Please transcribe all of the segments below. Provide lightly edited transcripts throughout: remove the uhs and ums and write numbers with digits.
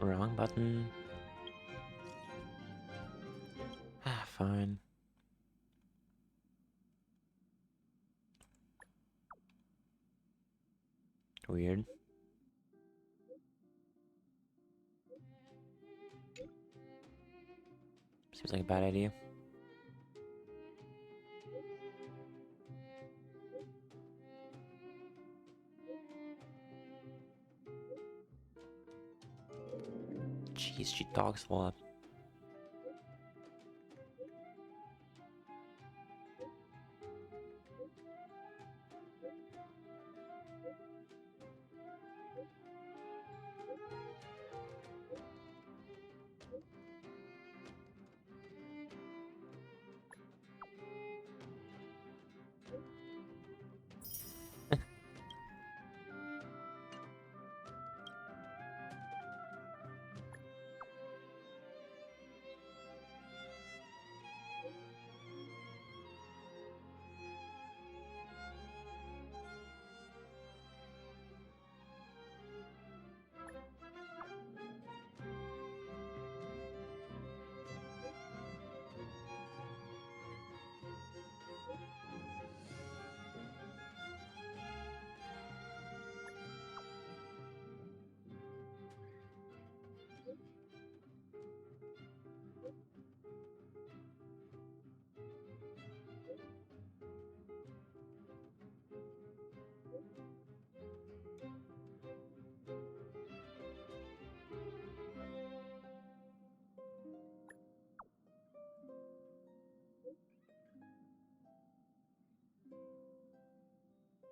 Wrong button. Ah, fine. Weird. Seems like a bad idea. Jeez, she talks a lot.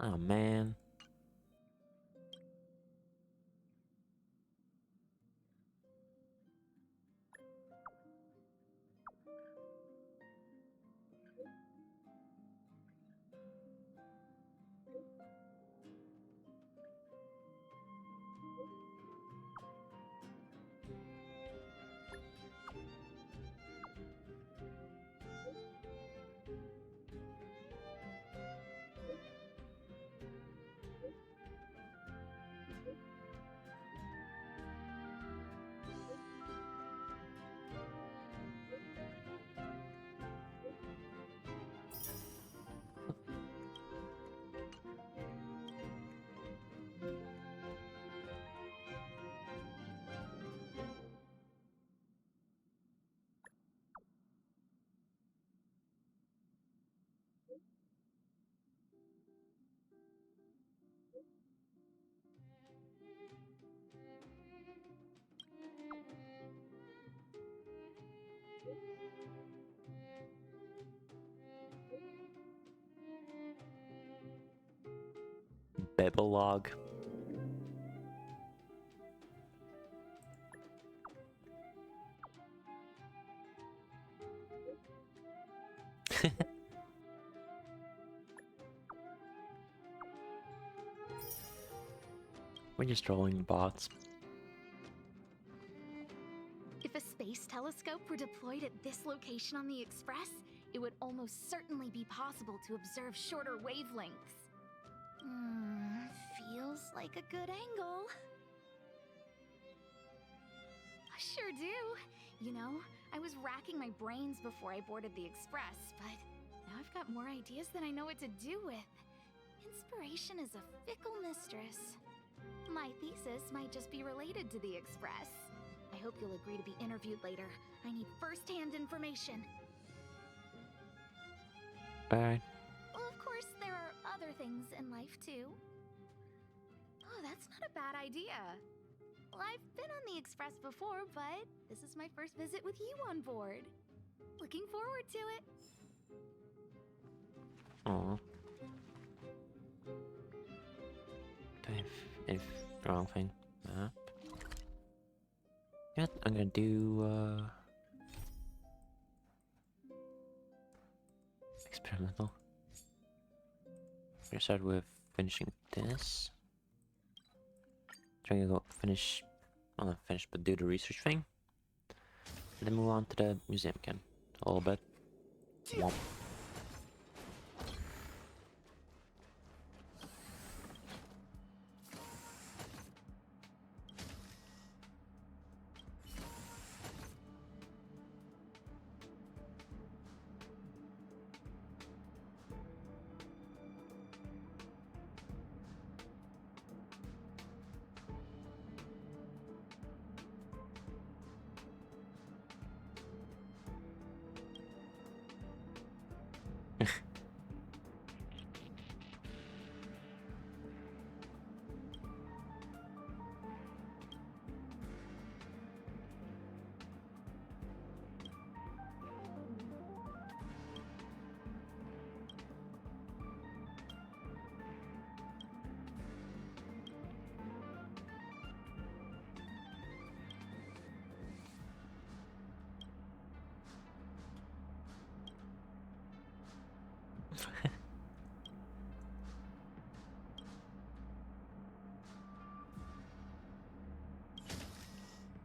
Oh man. Bebelog. We're just trolling bots. If a space telescope were deployed at this location on the Express, it would almost certainly be possible to observe shorter wavelengths. Feels like a good angle. I sure do. You know, I was racking my brains before I boarded the Express, but now I've got more ideas than I know what to do with. Inspiration is a fickle mistress. My thesis might just be related to the Express. I hope you'll agree to be interviewed later. I need first-hand information. Alright. Well, of course, there are other things in life, too. Oh, that's not a bad idea. Well, I've been on the Express before, but this is my first visit with you on board. Looking forward to it. Aww. If wrong thing. Yeah, I'm gonna do experimental. I'm gonna start with finishing this. Trying to go finish, well not finish, but do the research thing. And then move on to the museum again. A little bit. Womp.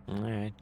Alright.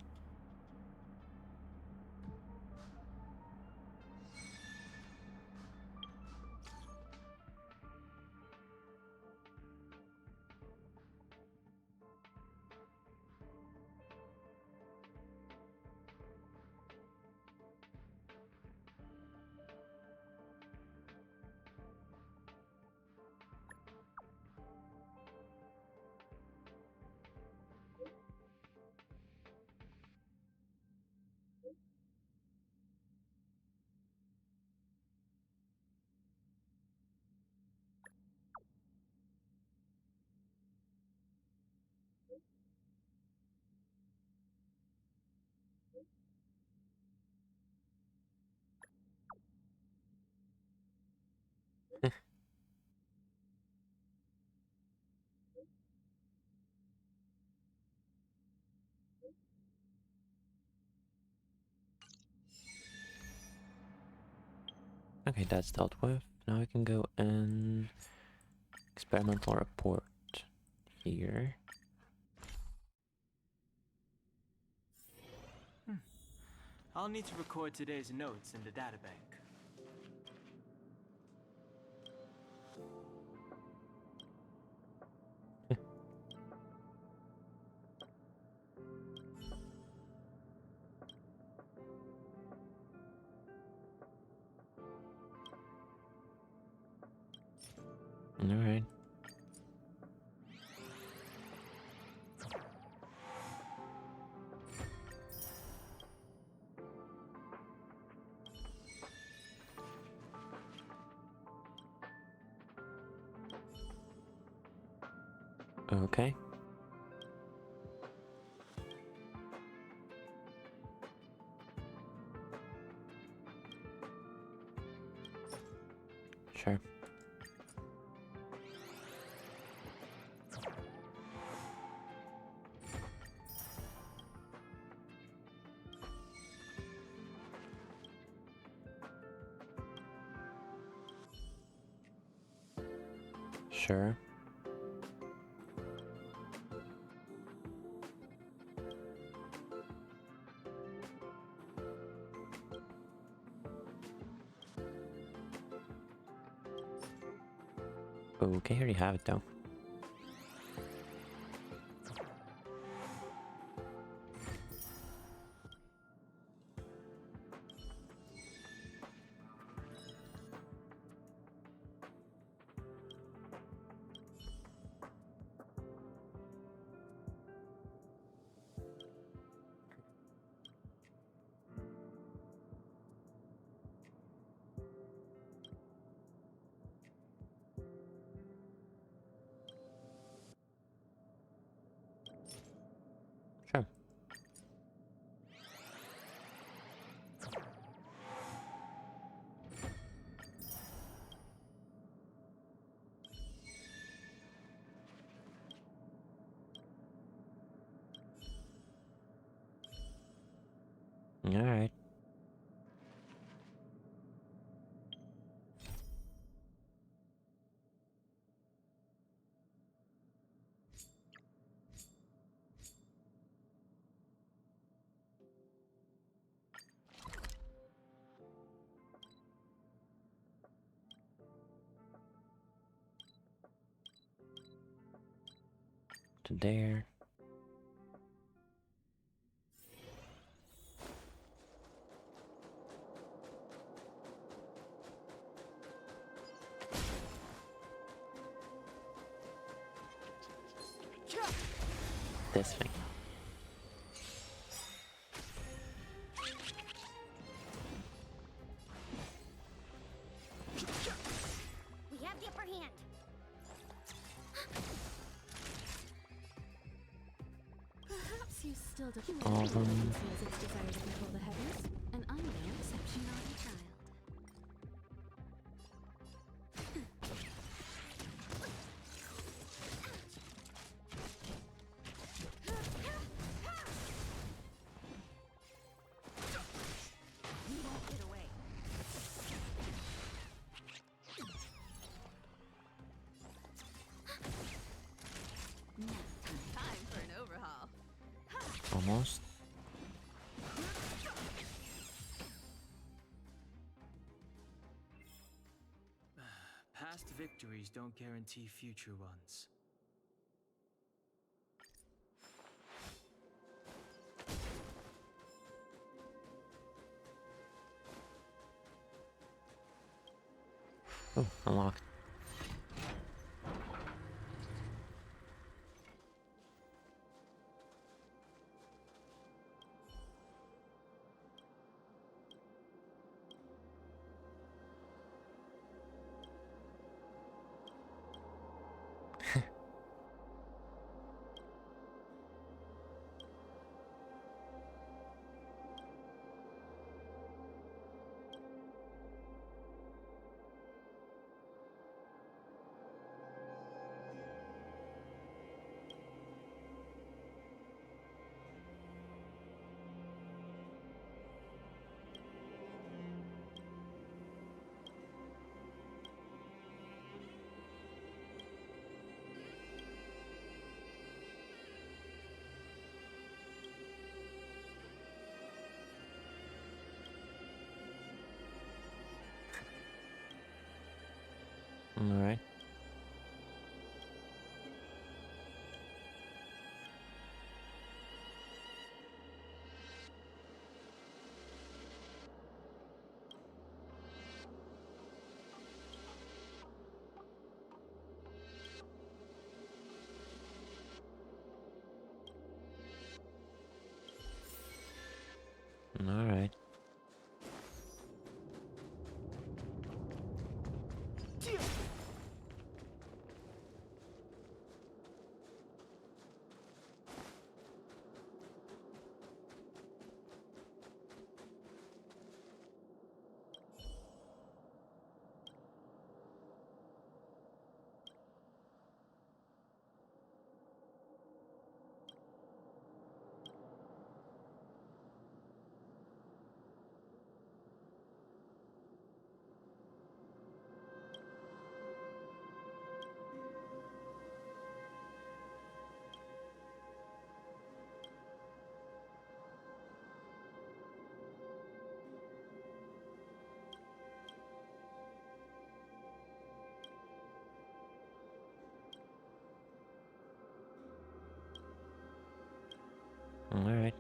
Okay, that's dealt with. Now we can go and experimental report here. I'll need to record today's notes in the databank. Alright. Okay. Sure. Sure. Okay, here you have it though. Sure. Alright. To there. This thing. We have the upper hand. Perhaps you still don't Um, feels its desire to control the heavens, and I'm no exception. Naughty child. You won't get away. victories don't guarantee future ones. Oh, unlocked. Alright. Alright. Alright.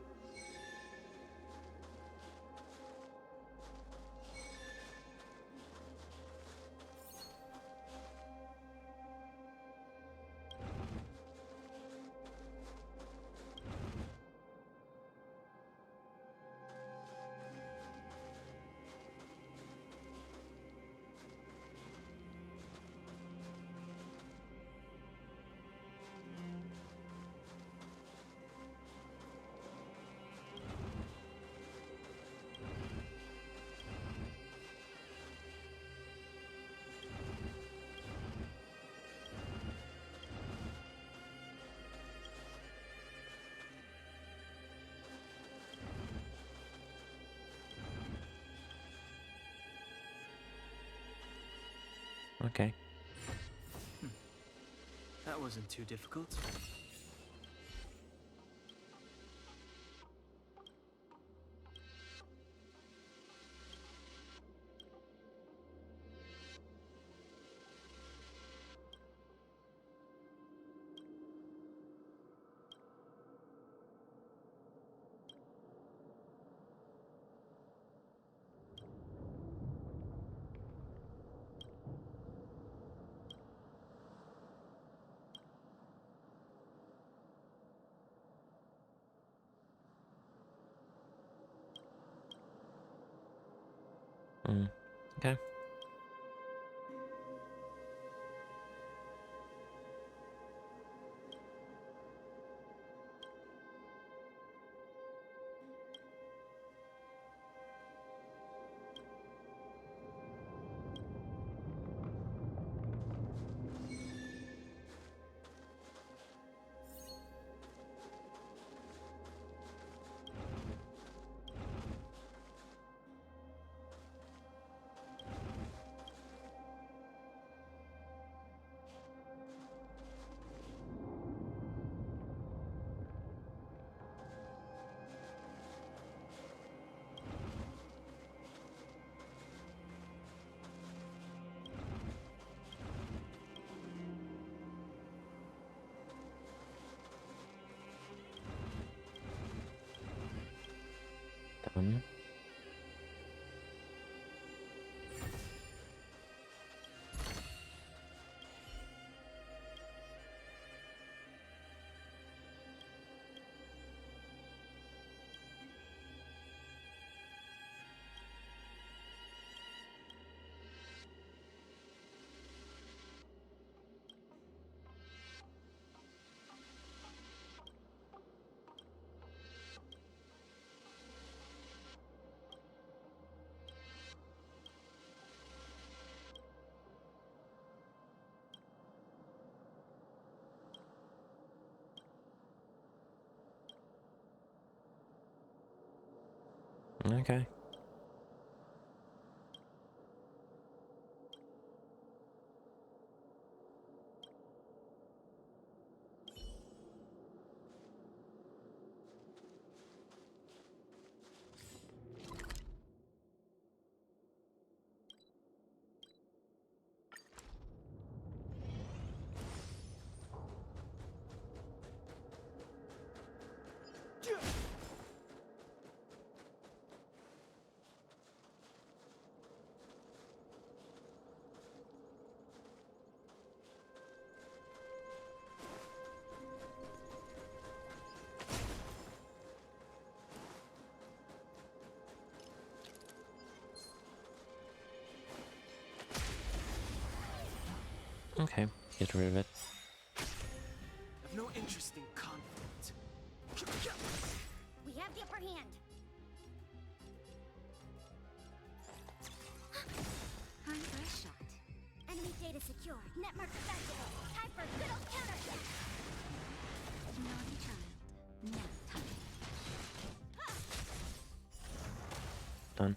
Okay. That wasn't too difficult. Okay. Done. Okay. Okay, get rid of it. I've no interest in conflict. We have the upper hand. Honkai shot. Enemy data secure. Network activated. Time for a good old counter. Naughty child. Nap time. Done.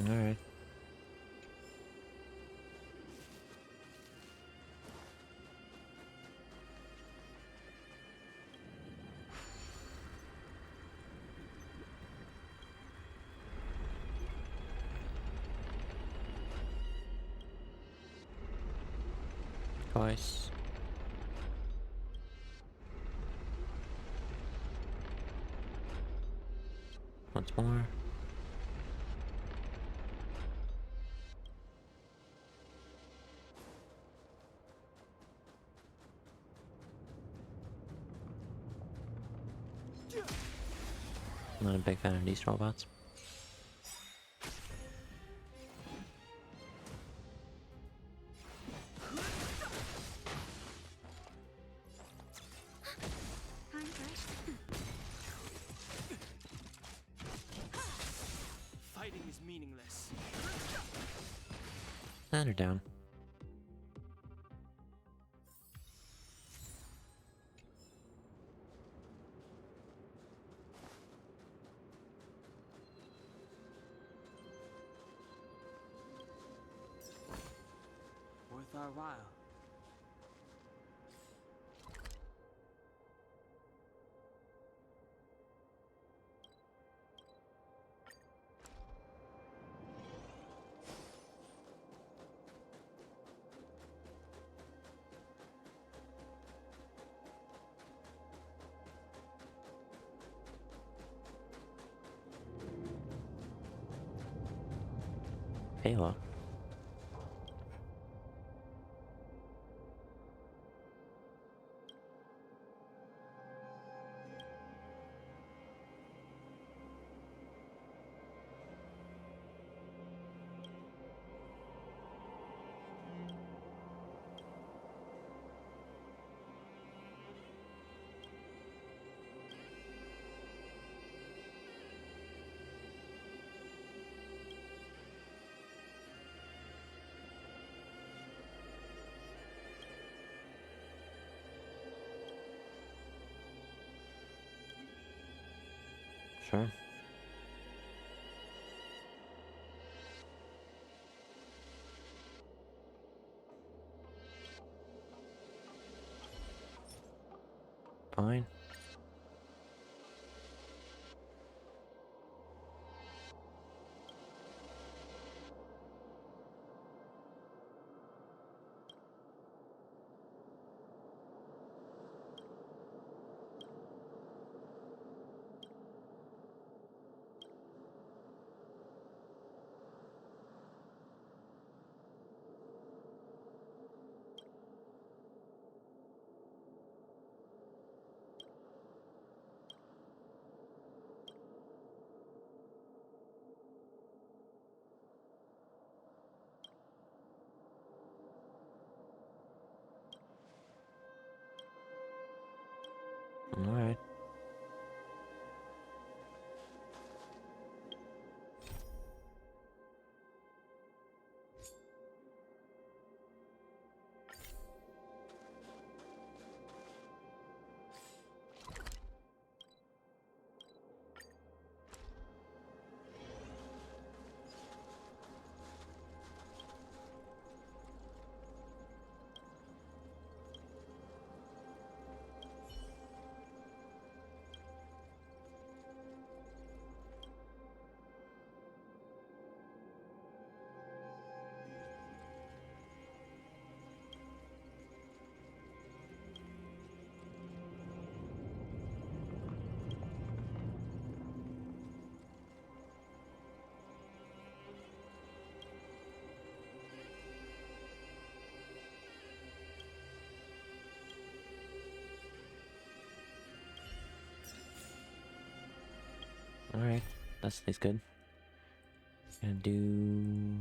Alright. Twice. Once more. I'm not a big fan of these robots. Fighting is meaningless. And they're down. Worth our while. Halo. Sure. Fine. Alright. Alright. That's good. Gonna do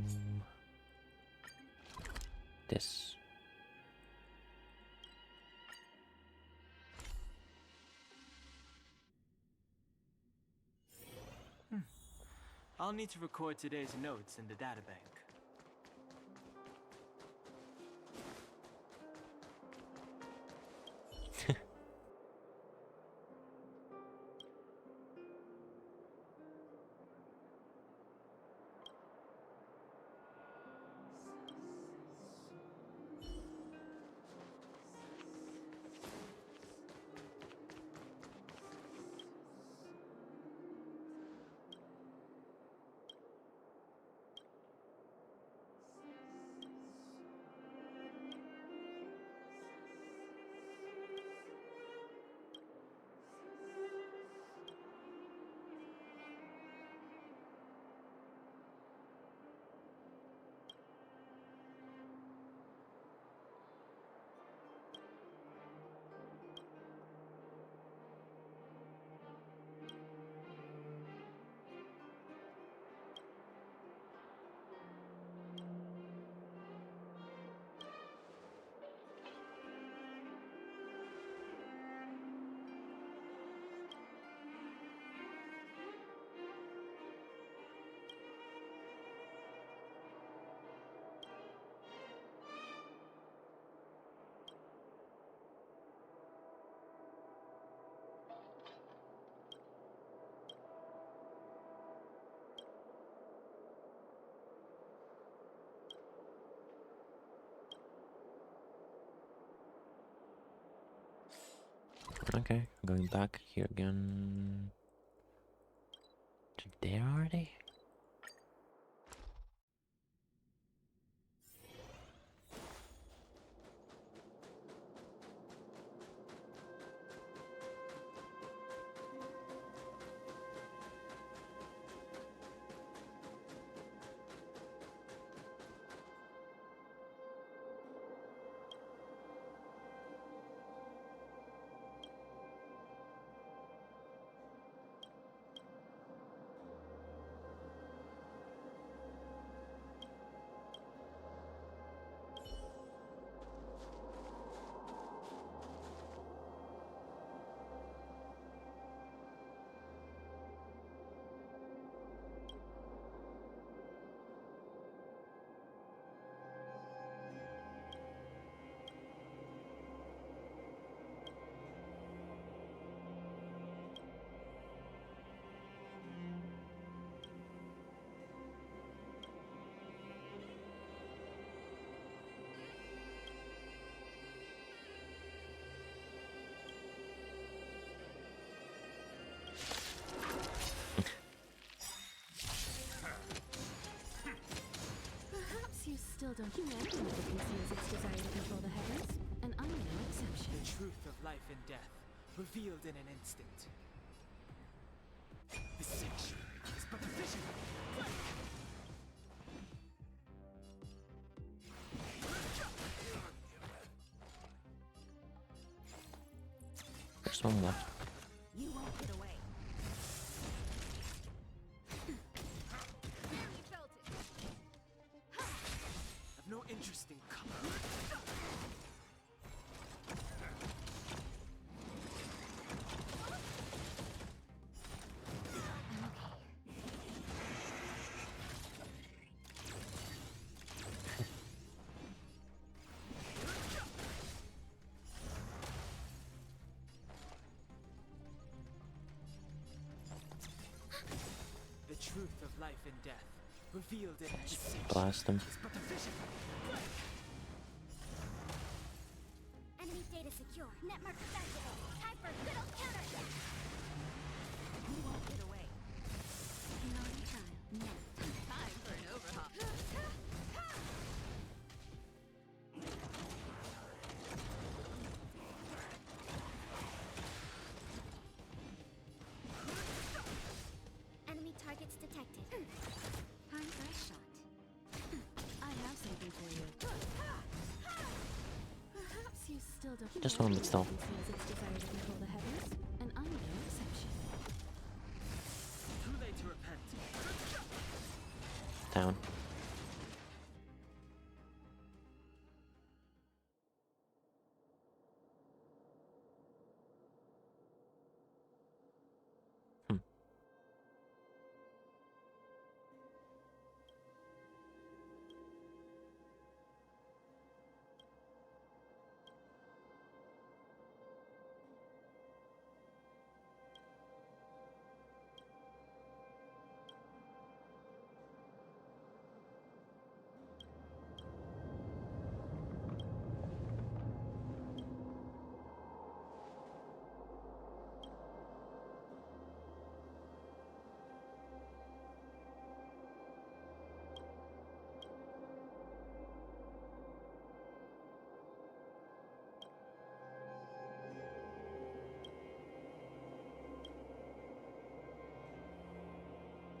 this. I'll need to record today's notes in the databank. Okay, going back here again. To there already? Humanity never conceals its desire to control the heavens, and I'm no exception. The truth of life and death, revealed in an instant. The sanctuary is but a vision. There's one left. You won't get away. I've no interest in color. The truth of life and death, revealed in an instant. Blast him. Is but a vision. Enemy data secure. Net markers activated. Time for good old counterattack. You won't get away. Naughty child. Now. Time for an overhaul. Enemy targets detected. Time for a shot. I have something for you. Perhaps you still don't. Just one, but still. Conceals its desire to control the heavens, and I'm no exception. Too late to repent. Down.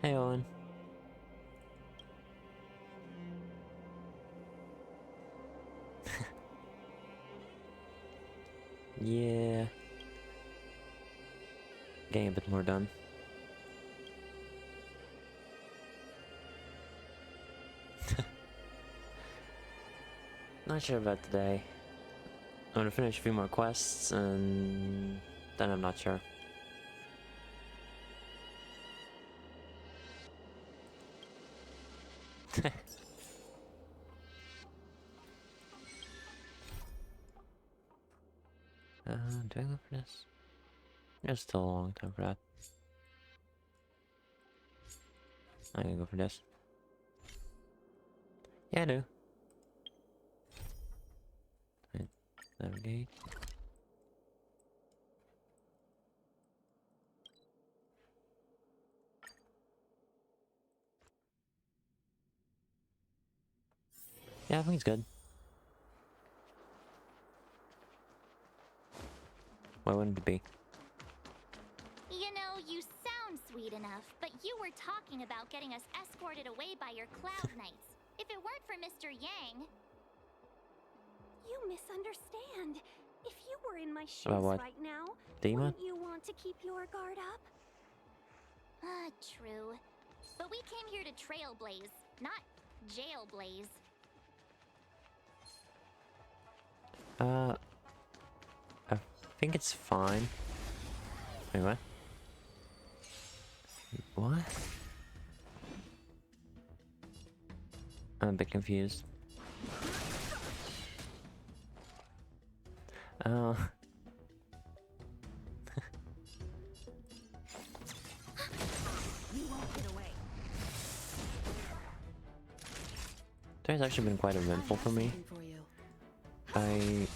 Hey, Owen. Yeah. Getting a bit more done. Not sure about today. I'm gonna finish a few more quests and then I'm not sure. Do I go for this? There's still a long time for that. I'm gonna go for this. Yeah, I do. Right, navigate. Yeah, I think it's good. Why wouldn't it be? You know, you sound sweet enough, but you were talking about getting us escorted away by your cloud knights. If it weren't for Mr. Yang... You misunderstand. If you were in my shoes About what? right now, Demon? wouldn't you want to keep your guard up? True. But we came here to trailblaze, not jailblaze. I think it's fine. Wait, what? What? I'm a bit confused. Oh. You won't get away. Today's actually been quite eventful for me. For you.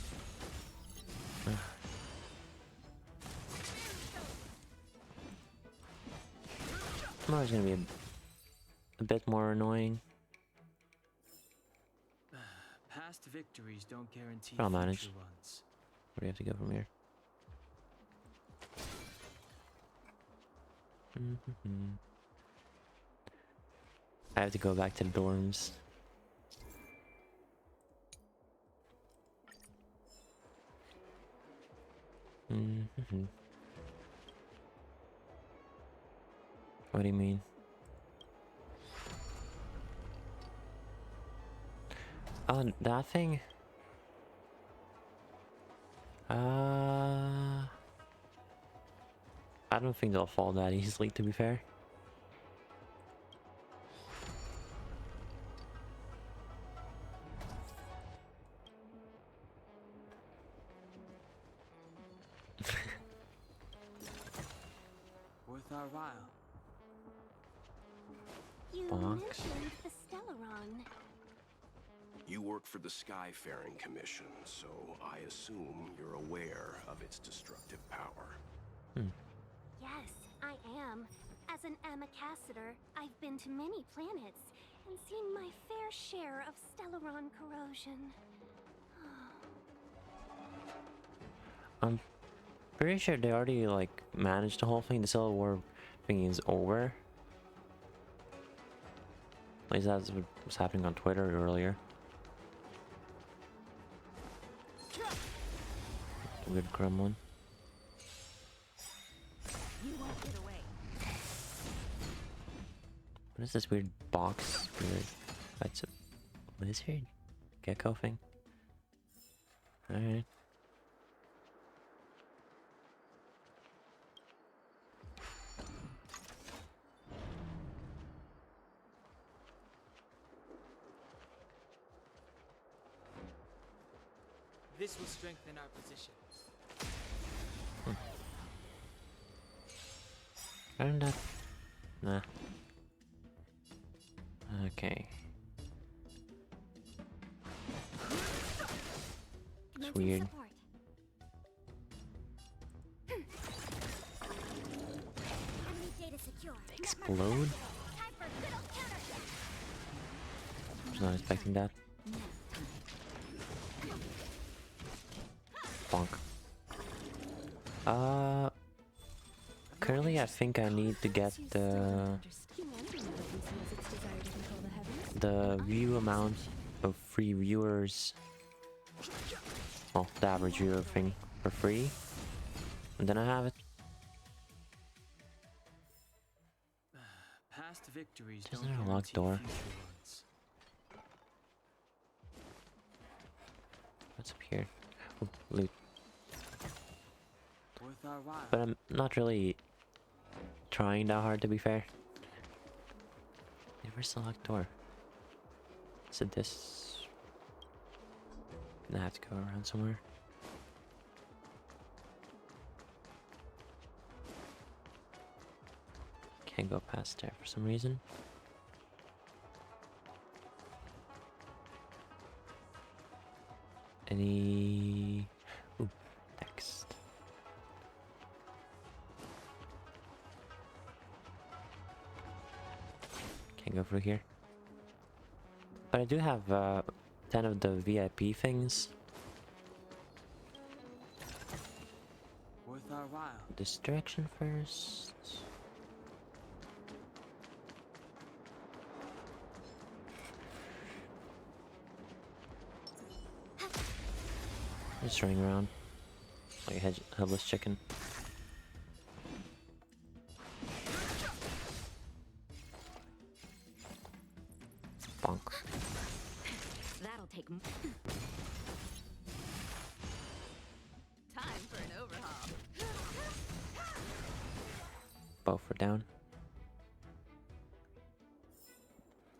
Tomorrow's gonna be a bit more annoying. victories don't guarantee I'll manage. future ones. Where do we have to go from here? I have to go back to the dorms. What do you mean? Oh, that thing? I don't think they'll fall that easily, to be fair. Worth our while. You Box. mentioned the Stellaron. You work for the Skyfaring Commission, so I assume you're aware of its destructive power. Yes, I am. As an ambassador, I've been to many planets and seen my fair share of Stellaron corrosion. I'm pretty sure they already like managed the whole thing. The Civil War thing is over. At least that's what was happening on Twitter earlier. Weird gremlin. You won't get away. What is this weird box? Weird. That's a lizard? Gecko thing? Alright. This will strengthen our position. Isn't that? Nah. Okay. It's Commencing weird. support. Enemy data secure. Explode? Time for a good old counterattack. I was not expecting that. Bonk. Currently I think I need to get the Humanity never conceals its desire to control the heavens. the view amount of free viewers. Well, the average viewer thing for free. And then I have it. Past victories Isn't don't there a locked guarantee door? future ones. What's up here? Oh, loot. Worth our while. But I'm not really trying that hard, to be fair. Yeah, where's the locked door? Is it this? Gonna have to go around somewhere. Can't go past there for some reason. Any... Ooh, text. Can't go through here. But I do have 10 of the VIP things. Worth our while. This direction first. Just running around like a headless chicken. Bonk. That'll take time for an overhaul. Both are down.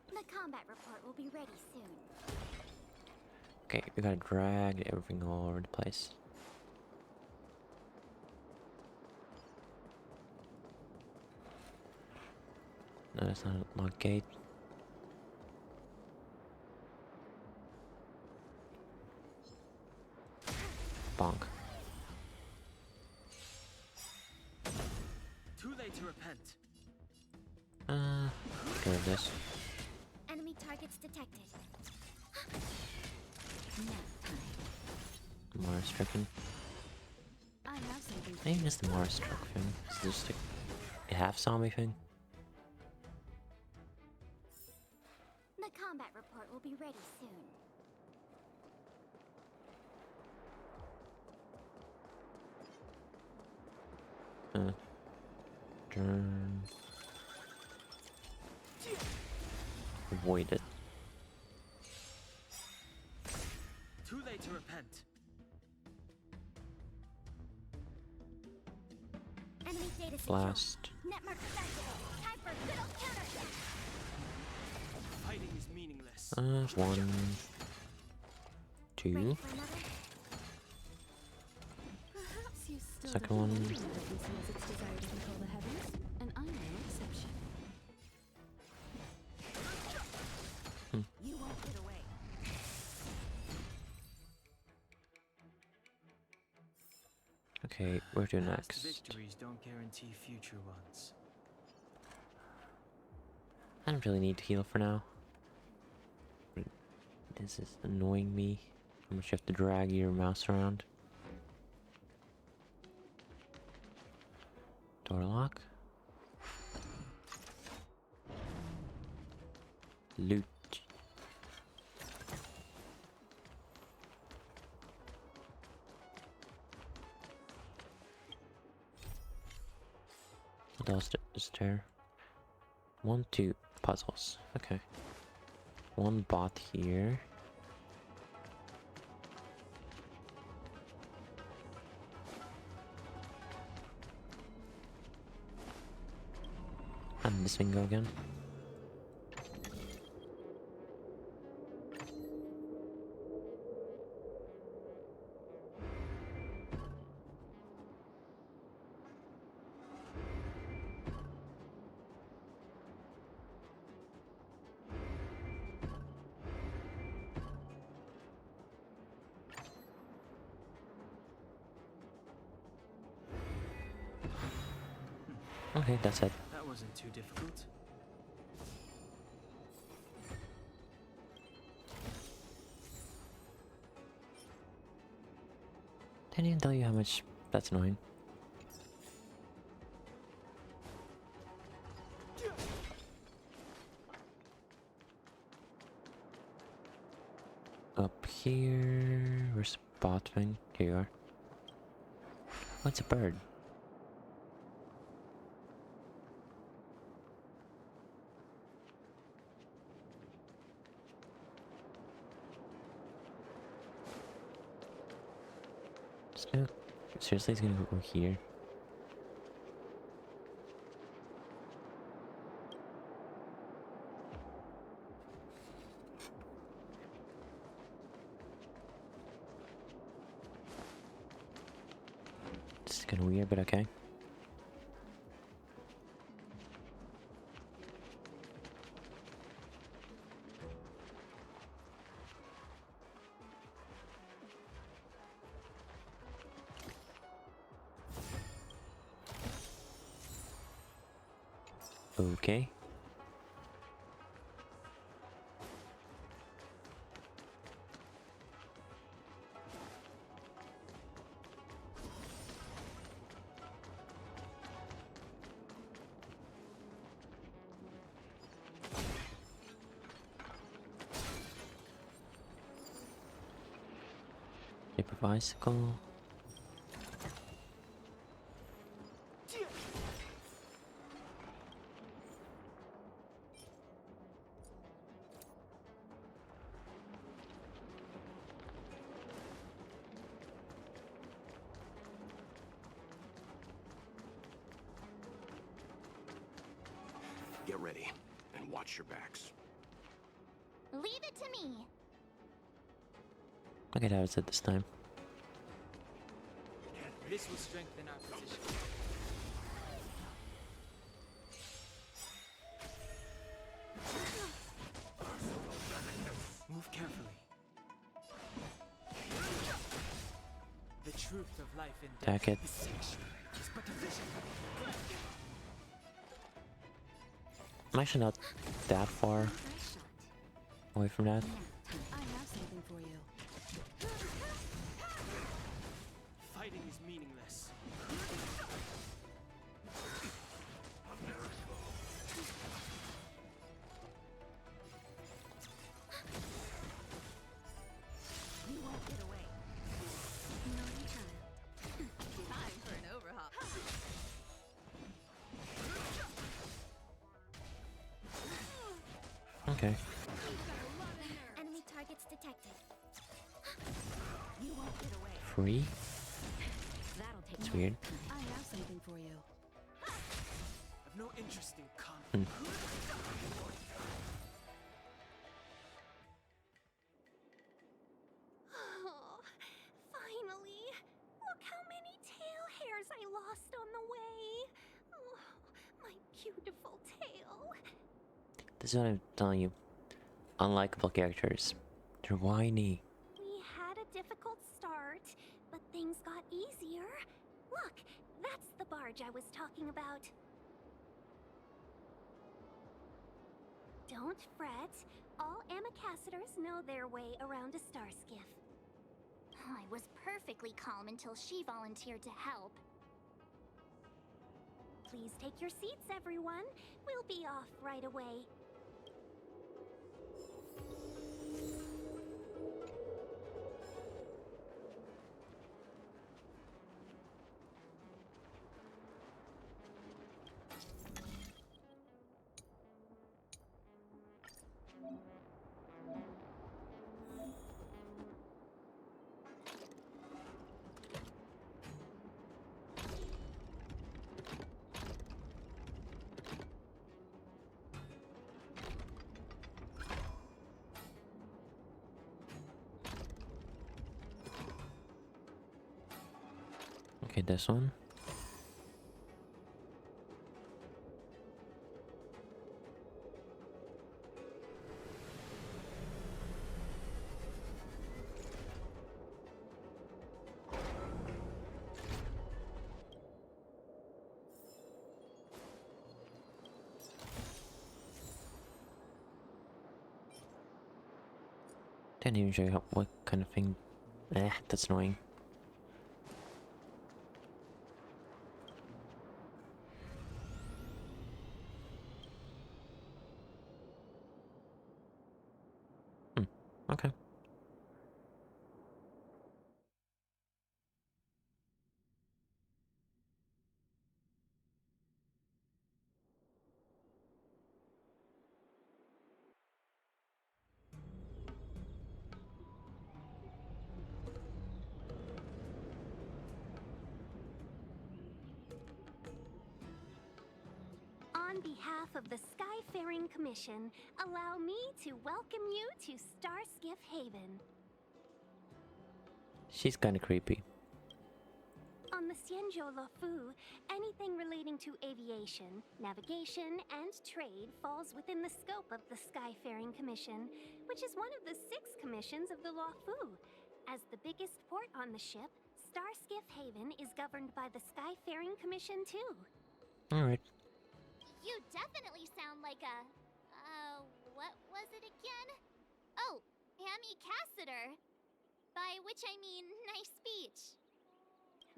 The combat report will be ready soon. Okay, we gotta drag everything all over the place. No, that's not a locked gate. Bonk. Too late to repent. Get rid of this. Enemy targets detected. Mars stricken. I have something for Maybe you. just the Mars struck thing. Is this just a half zombie thing? The combat report will be ready soon. Turn. Avoid it. Too late to repent. Enemy data secure. Blast. Network activated. Time for good old counter. Fighting is meaningless. 1, 2. Ready for another? Perhaps you still Second don't one. know that this has its desire to control the heavens, and I'm no exception. You won't get away. Okay, where to Past next? victories don't guarantee future ones. I don't really need to heal for now. But this is annoying me. How much you have to drag your mouse around. Door lock. Loot. What else is there? 1, 2 puzzles. Okay. One bot here. And this thing go again. Okay, that's it. That wasn't too difficult. Didn't even tell you how much that's annoying. Up here, where's the bot thing? Here you are. Oh, it's a bird. Seriously, it's gonna go here. This is kinda weird, but okay. Okay. Paper bicycle. Get ready and watch your backs. Leave it to me. Okay, that was it this time. This will strengthen our position. Move carefully. The truth of life and death Attack it. is sanctioned. Just but a vision. I'm actually not that far Nice shot. away from that. I have something for you. Okay. Enemy targets detected. You won't get away. Free? That'll take It's me. weird. I have something for you. I've no interest in conflict. Oh, finally! Look how many tail hairs I lost on the way. Oh, my beautiful tail. This is what I'm telling you. Unlikable characters. They're whiny. We had a difficult start, but things got easier. Look, that's the barge I was talking about. Don't fret. All ambassadors know their way around a star skiff. I was perfectly calm until she volunteered to help. Please take your seats, everyone. We'll be off right away. Okay, this one. Didn't even show you what kind of thing. That's annoying. Okay. On behalf of the Skyfaring Commission, allow me to welcome you to Starskiff Haven. She's kind of creepy. On the Xianzhou Luofu, anything relating to aviation, navigation, and trade falls within the scope of the Skyfaring Commission, which is one of the 6 commissions of the Luofu. As the biggest port on the ship, Starskiff Haven is governed by the Skyfaring Commission too. Alright. You definitely sound like a... what was it again? Oh, ambassador. By which I mean, nice speech.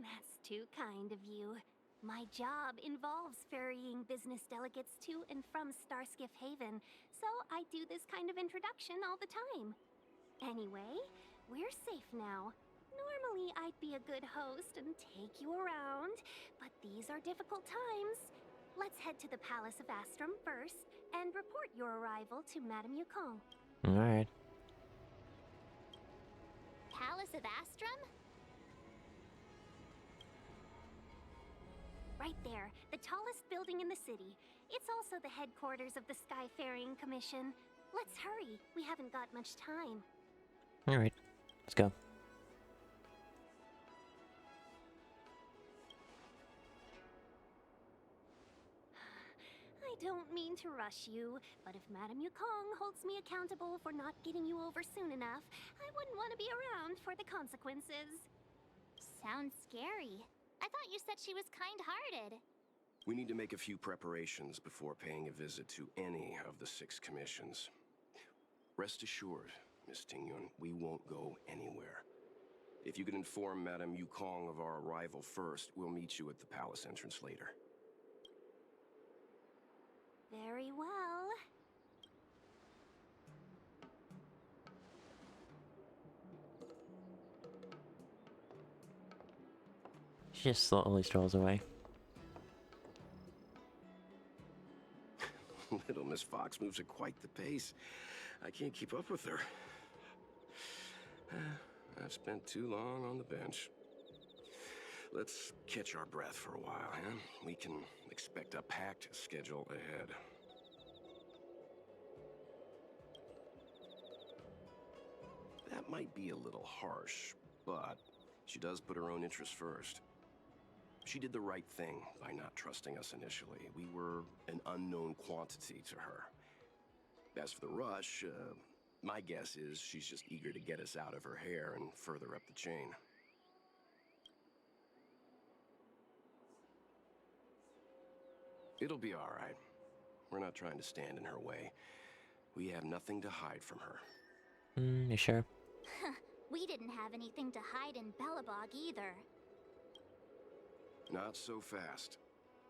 That's too kind of you. My job involves ferrying business delegates to and from Starskiff Haven, so I do this kind of introduction all the time. Anyway, we're safe now. Normally, I'd be a good host and take you around, but these are difficult times. Let's head to the Palace of Astrum first and report your arrival to Madame Yukong. Alright. Palace of Astrum? Right there, the tallest building in the city. It's also the headquarters of the Skyfaring Commission. Let's hurry. We haven't got much time. Alright. Let's go. I don't mean to rush you, but if Madame Yukong holds me accountable for not getting you over soon enough, I wouldn't want to be around for the consequences. Sounds scary. I thought you said she was kind-hearted. We need to make a few preparations before paying a visit to any of the 6 commissions. Rest assured, Miss Tingyun, we won't go anywhere. If you could inform Madame Yukong of our arrival first, we'll meet you at the palace entrance later. Very well. She just slowly strolls away. Little Miss Fox moves at quite the pace. I can't keep up with her. I've spent too long on the bench. Let's catch our breath for a while, huh? We can expect a packed schedule ahead. That might be a little harsh, but she does put her own interests first. She did the right thing by not trusting us initially. We were an unknown quantity to her. As for the rush, my guess is she's just eager to get us out of her hair and further up the chain. It'll be all right. We're not trying to stand in her way. We have nothing to hide from her. You sure? We didn't have anything to hide in Belobog either. Not so fast.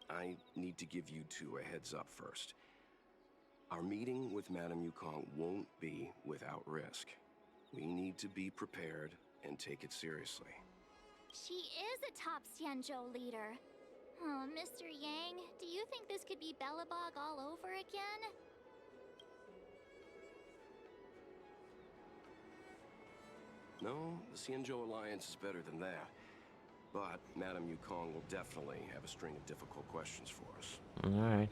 I need to give you two a heads up first. Our meeting with Madame Yukong won't be without risk. We need to be prepared and take it seriously. She is a top Xianzhou leader. Oh, Mr. Yang, do you think this could be Belobog all over again? No, the Xianzhou Alliance is better than that. But Madame Yukong will definitely have a string of difficult questions for us. Alright.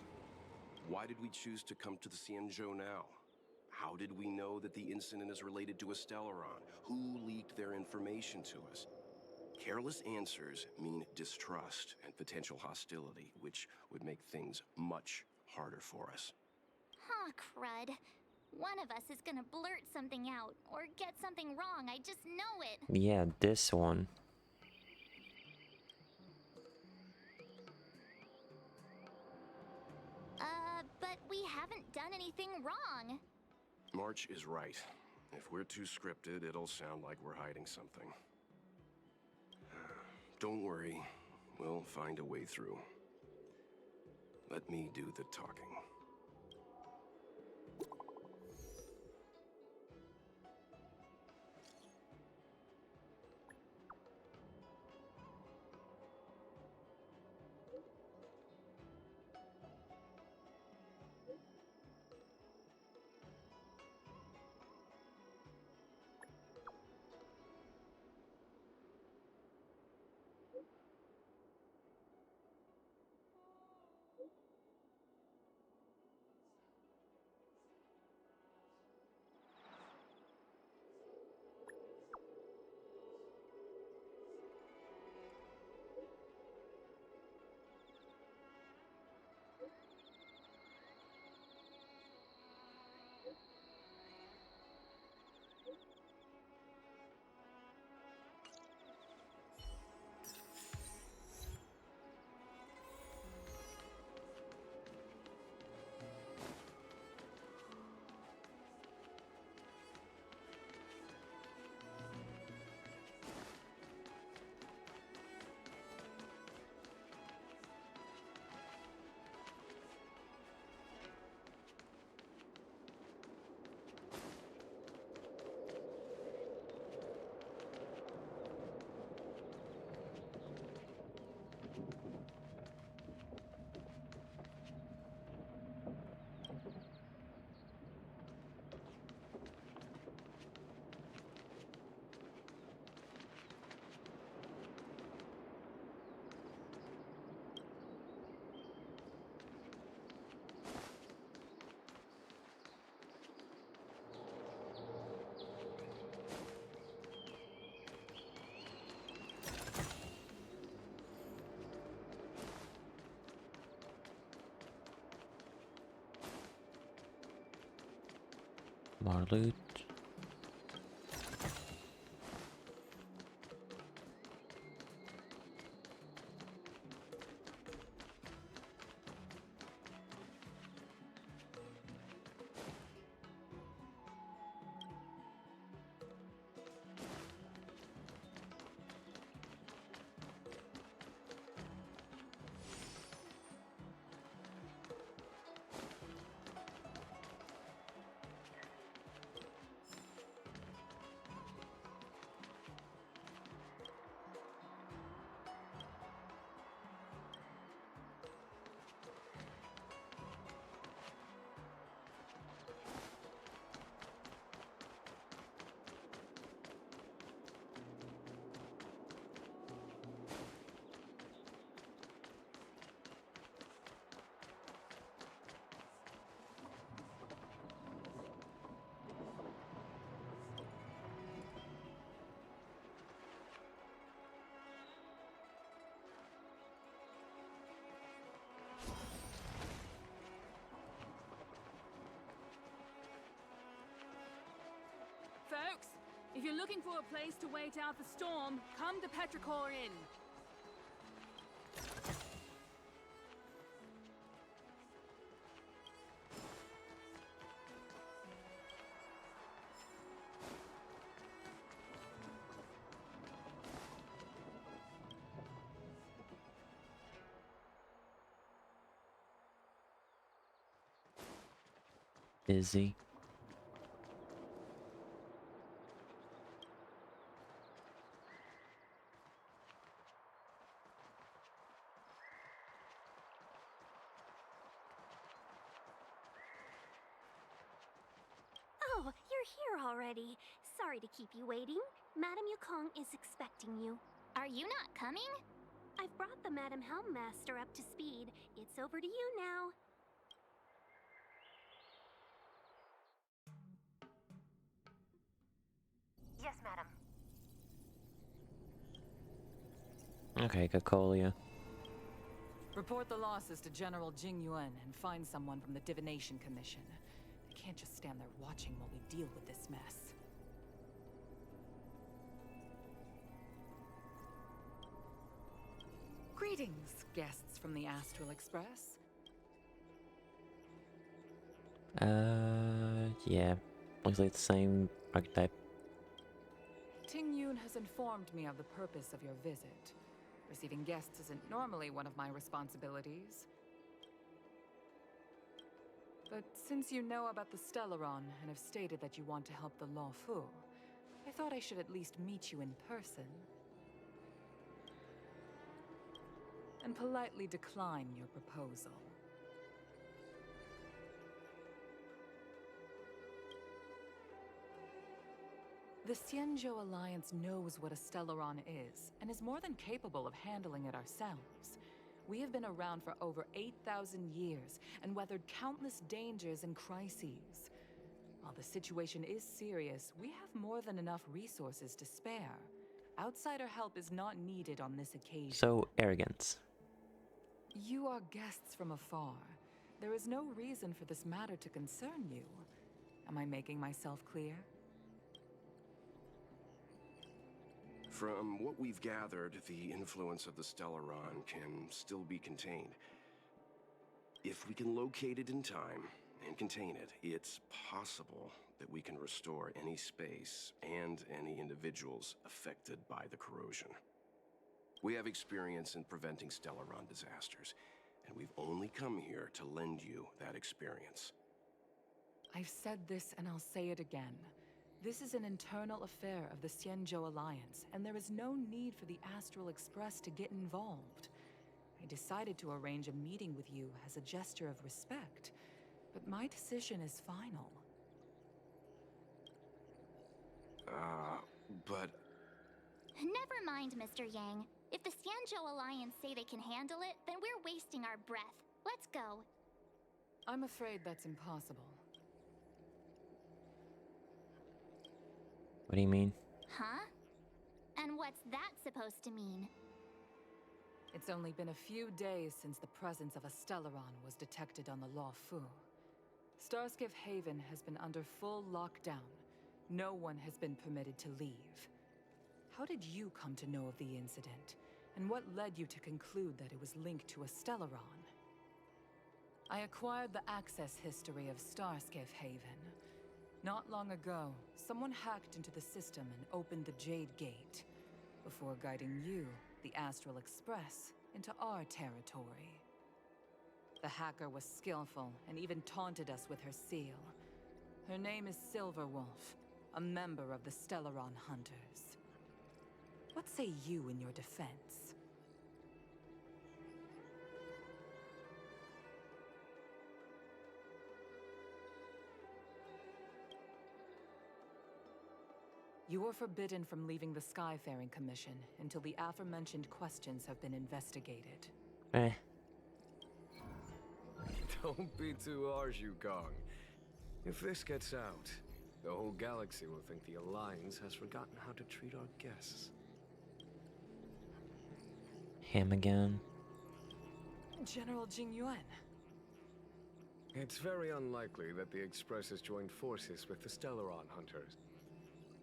Why did we choose to come to the Xianzhou now? How did we know that the incident is related to a Stellaron? Who leaked their information to us? Careless answers mean distrust and potential hostility, which would make things much harder for us. Huh, crud. One of us is gonna blurt something out, or get something wrong, I just know it. Yeah, this one. But we haven't done anything wrong. March is right. If we're too scripted, it'll sound like we're hiding something. Don't worry, we'll find a way through. Let me do the talking. More loot. If you're looking for a place to wait out the storm, come to Petrichor Inn. Busy. Oh, you're here already. Sorry to keep you waiting. Madame Yukong is expecting you. Are you not coming? I've brought the Madame Helmmaster up to speed. It's over to you now. Yes, madam. Okay, Cocolia. Report the losses to General Jing Yuan and find someone from the Divination Commission. They can't just stand there watching while we deal with this mess. Greetings, guests from the Astral Express. Yeah. Looks like the same archetype. Ting Yun has informed me of the purpose of your visit. Receiving guests isn't normally one of my responsibilities. But since you know about the Stellaron and have stated that you want to help the Law Fu, I thought I should at least meet you in person. And politely decline your proposal. The Xianzhou Alliance knows what a Stellaron is, and is more than capable of handling it ourselves. We have been around for over 8,000 years, and weathered countless dangers and crises. While the situation is serious, we have more than enough resources to spare. Outsider help is not needed on this occasion. So, arrogance. You are guests from afar. There is no reason for this matter to concern you. Am I making myself clear? From what we've gathered, the influence of the Stellaron can still be contained. If we can locate it in time and contain it, it's possible that we can restore any space and any individuals affected by the corrosion. We have experience in preventing Stellaron disasters, and we've only come here to lend you that experience. I've said this and I'll say it again. This is an internal affair of the Xianzhou Alliance, and there is no need for the Astral Express to get involved. I decided to arrange a meeting with you as a gesture of respect, but my decision is final. But... Never mind, Mr. Yang. If the Xianzhou Alliance say they can handle it, then we're wasting our breath. Let's go. I'm afraid that's impossible. What do you mean? Huh? And what's that supposed to mean? It's only been a few days since the presence of a Stellaron was detected on the Law Fu. Starskiff Haven has been under full lockdown. No one has been permitted to leave. How did you come to know of the incident? And what led you to conclude that it was linked to a Stellaron? I acquired the access history of Starskiff Haven. Not long ago, someone hacked into the system and opened the Jade Gate, before guiding you, the Astral Express, into our territory. The hacker was skillful and even taunted us with her seal. Her name is Silverwolf, a member of the Stellaron Hunters. What say you in your defense? You are forbidden from leaving the Skyfaring Commission until the aforementioned questions have been investigated. Eh. Don't be too harsh, Yukong. If this gets out, the whole galaxy will think the Alliance has forgotten how to treat our guests. Him again. General Jing Yuan. It's very unlikely that the Express has joined forces with the Stellaron Hunters.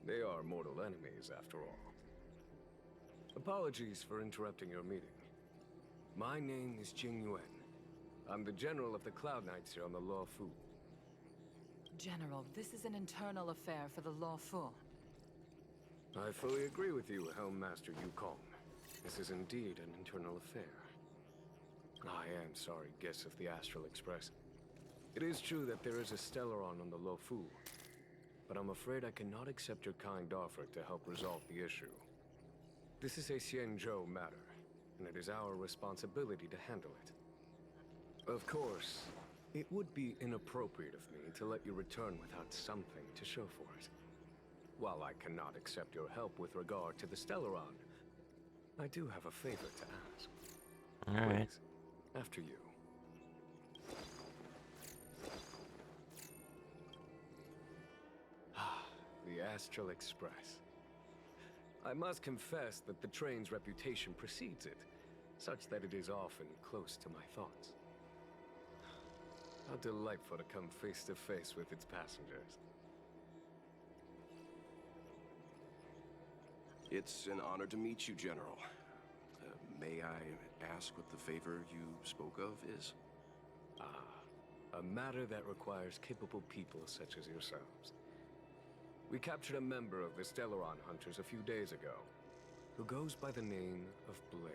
They are mortal enemies, after all. Apologies for interrupting your meeting. My name is Jing Yuan. I'm the General of the Cloud Knights here on the Law Fu. General, this is an internal affair for the Law Fu. I fully agree with you, Helm Master Yukong. This is indeed an internal affair. I am sorry, guests of the Astral Express. It is true that there is a Stellaron on the Lo Fu, but I'm afraid I cannot accept your kind offer to help resolve the issue. This is a Xianzhou matter, and it is our responsibility to handle it. Of course, it would be inappropriate of me to let you return without something to show for it. While I cannot accept your help with regard to the Stellaron, I do have a favor to ask. Alright. Please, after you. The Astral Express. I must confess that the train's reputation precedes it, such that it is often close to my thoughts. How delightful to come face to face with its passengers. It's an honor to meet you, General. May I ask what the favor you spoke of is? A matter that requires capable people such as yourselves. We captured a member of the Stellaron Hunters a few days ago, who goes by the name of Blade.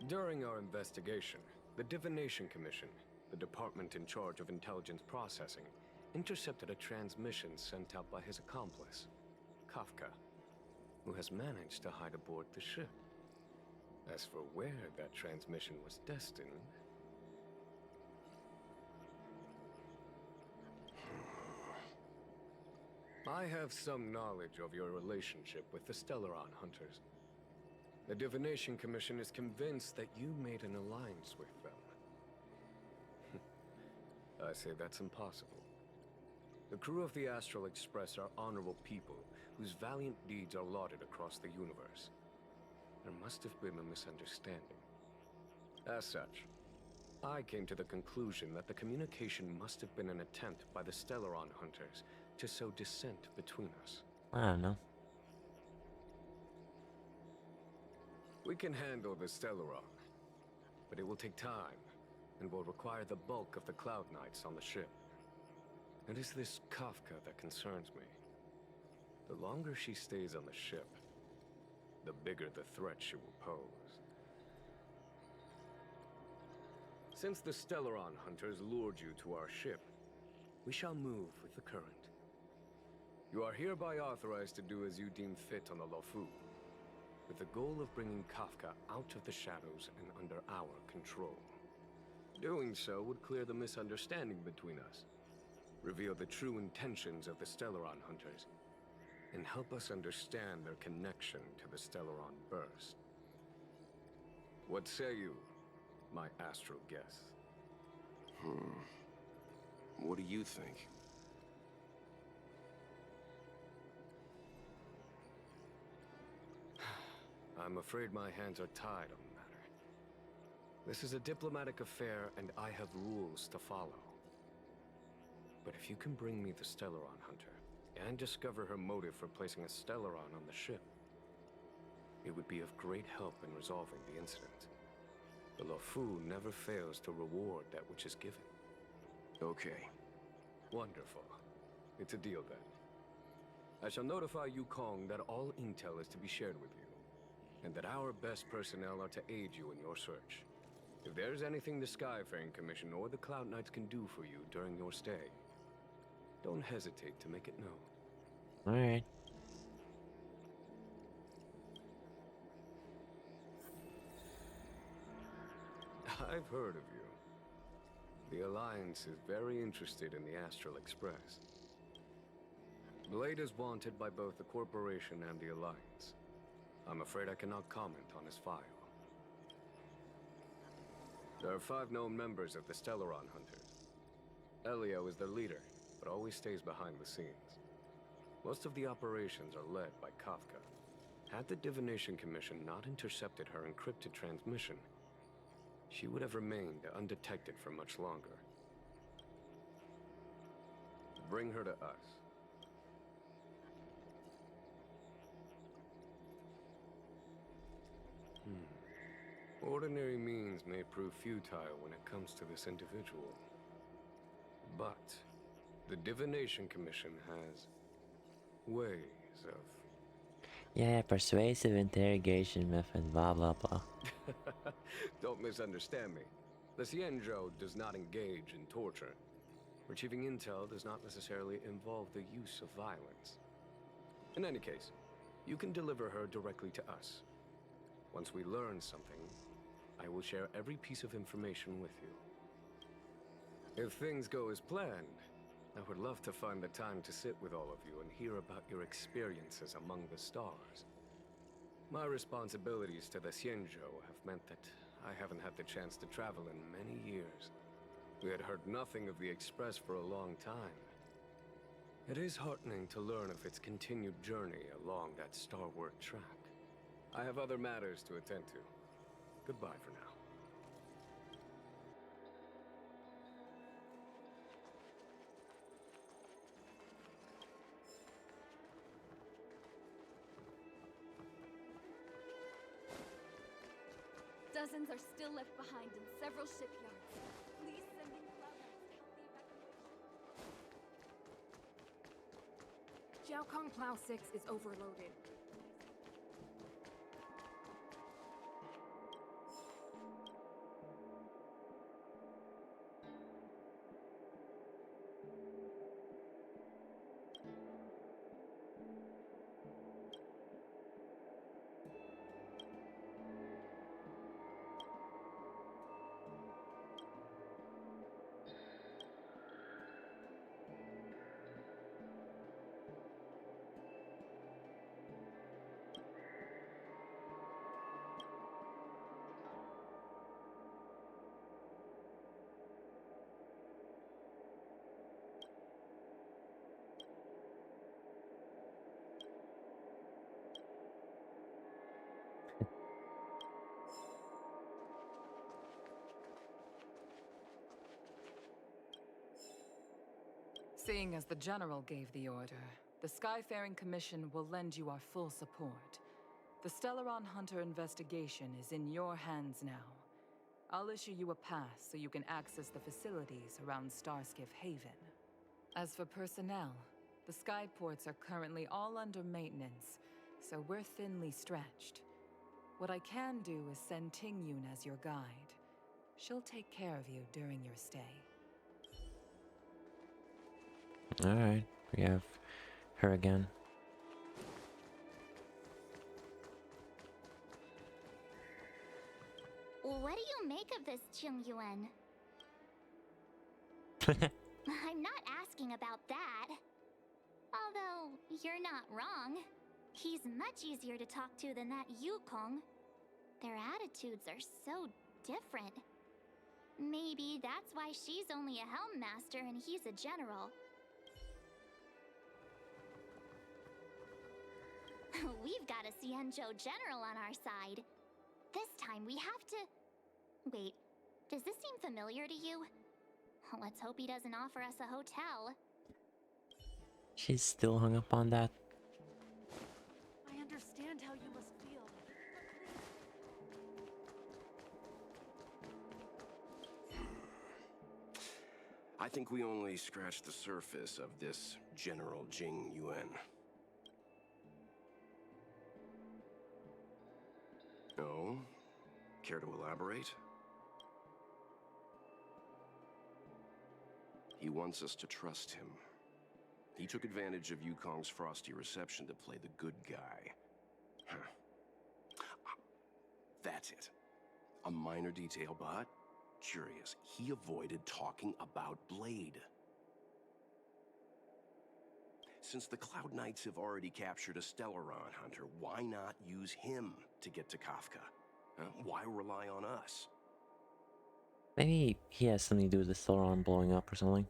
During our investigation, the Divination Commission, the department in charge of intelligence processing, intercepted a transmission sent out by his accomplice, Kafka, who has managed to hide aboard the ship. As for where that transmission was destined... I have some knowledge of your relationship with the Stellaron Hunters. The Divination Commission is convinced that you made an alliance with them. I say that's impossible. The crew of the Astral Express are honorable people whose valiant deeds are lauded across the universe. There must have been a misunderstanding. As such, I came to the conclusion that the communication must have been an attempt by the Stellaron Hunters to sow dissent between us. I don't know. We can handle the Stellaron, but it will take time and will require the bulk of the Cloud Knights on the ship. It is this Kafka that concerns me. The longer she stays on the ship, the bigger the threat she will pose. Since the Stellaron Hunters lured you to our ship, we shall move with the current. You are hereby authorized to do as you deem fit on the Lofu, with the goal of bringing Kafka out of the shadows and under our control. Doing so would clear the misunderstanding between us, reveal the true intentions of the Stellaron Hunters, and help us understand their connection to the Stellaron Burst. What say you, my astral guest? What do you think? I'm afraid my hands are tied on the matter. This is a diplomatic affair, and I have rules to follow. But if you can bring me the Stellaron Hunter, and discover her motive for placing a Stellaron on the ship, it would be of great help in resolving the incident. The Lofu never fails to reward that which is given. Okay. Wonderful. It's a deal then. I shall notify Yukong that all intel is to be shared with you, and that our best personnel are to aid you in your search. If there's anything the Skyfaring Commission or the Cloud Knights can do for you during your stay, don't hesitate to make it known. Alright. I've heard of you. The Alliance is very interested in the Astral Express. Blade is wanted by both the Corporation and the Alliance. I'm afraid I cannot comment on his file. There are 5 known members of the Stellaron Hunters. Elio is their leader, but always stays behind the scenes. Most of the operations are led by Kafka. Had the Divination Commission not intercepted her encrypted transmission, she would have remained undetected for much longer. Bring her to us. Ordinary means may prove futile when it comes to this individual. But the Divination Commission has ways of... Yeah, persuasive interrogation method, blah blah blah. Don't misunderstand me. The Xianzhou does not engage in torture. Retrieving intel does not necessarily involve the use of violence. In any case, you can deliver her directly to us. Once we learn something, I will share every piece of information with you. If things go as planned, I would love to find the time to sit with all of you and hear about your experiences among the stars. My responsibilities to the Xianzhou have meant that I haven't had the chance to travel in many years. We had heard nothing of the Express for a long time. It is heartening to learn of its continued journey along that starward track. I have other matters to attend to. Goodbye for now. Dozens are still left behind in several shipyards. Please send in Cloudlands to help the evacuation. Jiaokong Plow 6 is overloaded. Seeing as the General gave the order, the Skyfaring Commission will lend you our full support. The Stellaron Hunter investigation is in your hands now. I'll issue you a pass so you can access the facilities around Starskiff Haven. As for personnel, the skyports are currently all under maintenance, so we're thinly stretched. What I can do is send Tingyun as your guide. She'll take care of you during your stay. Alright, we have her again. What do you make of this, Qingyuan? I'm not asking about that. Although, you're not wrong. He's much easier to talk to than that Yukong. Their attitudes are so different. Maybe that's why she's only a Helm Master and he's a general. We've got a Xianzhou general on our side. This time we have to... Wait, does this seem familiar to you? Let's hope he doesn't offer us a hotel. She's still hung up on that. I understand how you must feel. I think we only scratched the surface of this General Jing Yuan. Oh? Care to elaborate? He wants us to trust him. He took advantage of Yukong's frosty reception to play the good guy. Huh. That's it. A minor detail, but curious. He avoided talking about Blade. Since the Cloud Knights have already captured a Stellaron hunter, why not use him to get to Kafka? Huh? Why rely on us? Maybe he has something to do with the Stellaron blowing up or something.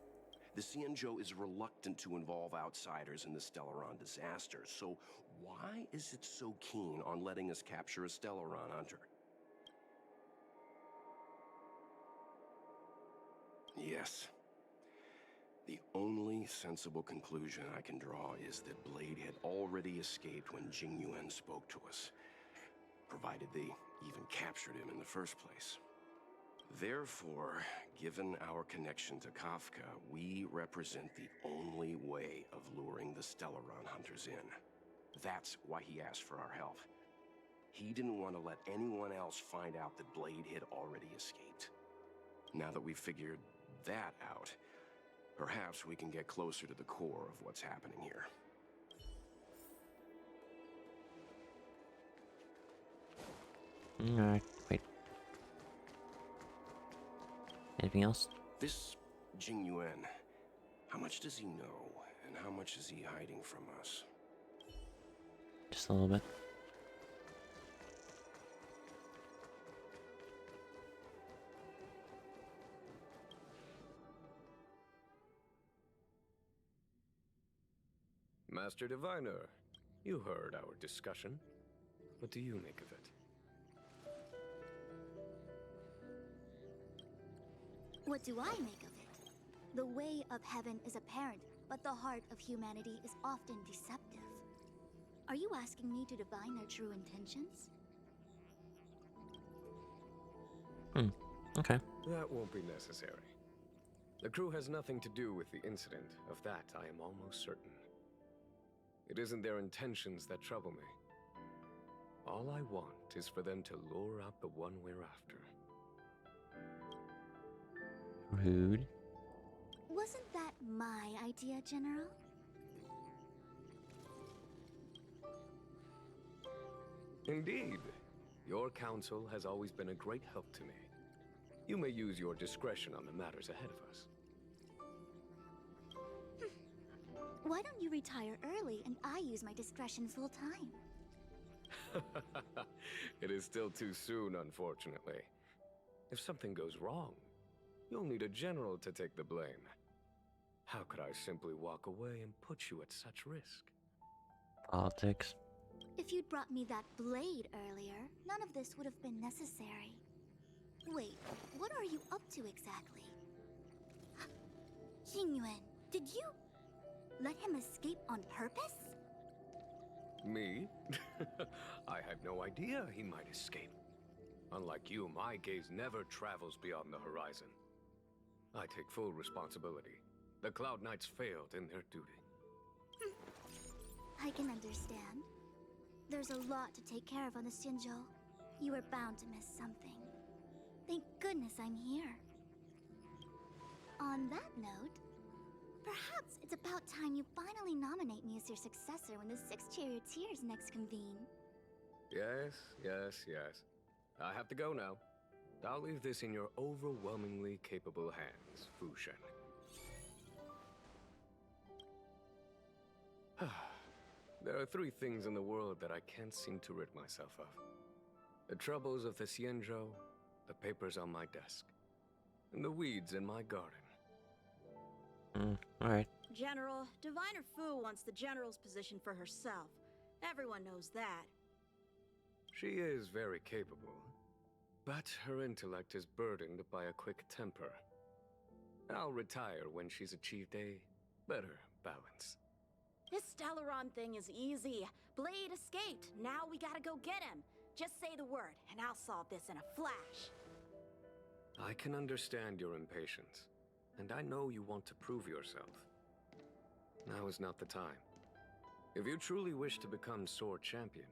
The Xianzhou is reluctant to involve outsiders in the Stellaron disaster, so why is it so keen on letting us capture a Stellaron hunter? Yes. The only sensible conclusion I can draw is that Blade had already escaped when Jing Yuan spoke to us. provided they even captured him in the first place. Therefore, given our connection to Kafka, we represent the only way of luring the Stellaron hunters in. That's why he asked for our help. He didn't want to let anyone else find out that Blade had already escaped. Now that we've figured that out, perhaps we can get closer to the core of what's happening here. Alright, wait. Anything else? This Jing Yuan, how much does he know, and how much is he hiding from us? Just a little bit. Master Diviner, you heard our discussion. What do you make of it? What do I make of it? The way of heaven is apparent, but the heart of humanity is often deceptive. Are you asking me to divine their true intentions? Okay. That won't be necessary. The crew has nothing to do with the incident. Of that, I am almost certain. It isn't their intentions that trouble me. All I want is for them to lure out the one we're after. Rude. Wasn't that my idea, General? Indeed. Your counsel has always been a great help to me. You may use your discretion on the matters ahead of us. Why don't you retire early and I use my discretion full time? It is still too soon, unfortunately. If something goes wrong, you'll need a general to take the blame. How could I simply walk away and put you at such risk? Politics. If you'd brought me that blade earlier, none of this would have been necessary. Wait, what are you up to exactly? Xingyuan, did you let him escape on purpose? Me? I had no idea he might escape. Unlike you, my gaze never travels beyond the horizon. I take full responsibility. The Cloud Knights failed in their duty. I can understand. There's a lot to take care of on the Xinzhou. You were bound to miss something. Thank goodness I'm here. On that note, perhaps it's about time you finally nominate me as your successor when the Six Charioteers next convene. Yes. I have to go now. I'll leave this in your overwhelmingly capable hands, Fu Shen. There are three things in the world that I can't seem to rid myself of. The troubles of the Xianzhou, the papers on my desk, and the weeds in my garden. Alright. General, Diviner Fu wants the General's position for herself. Everyone knows that. She is very capable, but her intellect is burdened by a quick temper. I'll retire when she's achieved a better balance. This Stellaron thing is easy. Blade escaped. Now we gotta go get him. Just say the word, and I'll solve this in a flash. I can understand your impatience, and I know you want to prove yourself. Now is not the time. If you truly wish to become Sword Champion,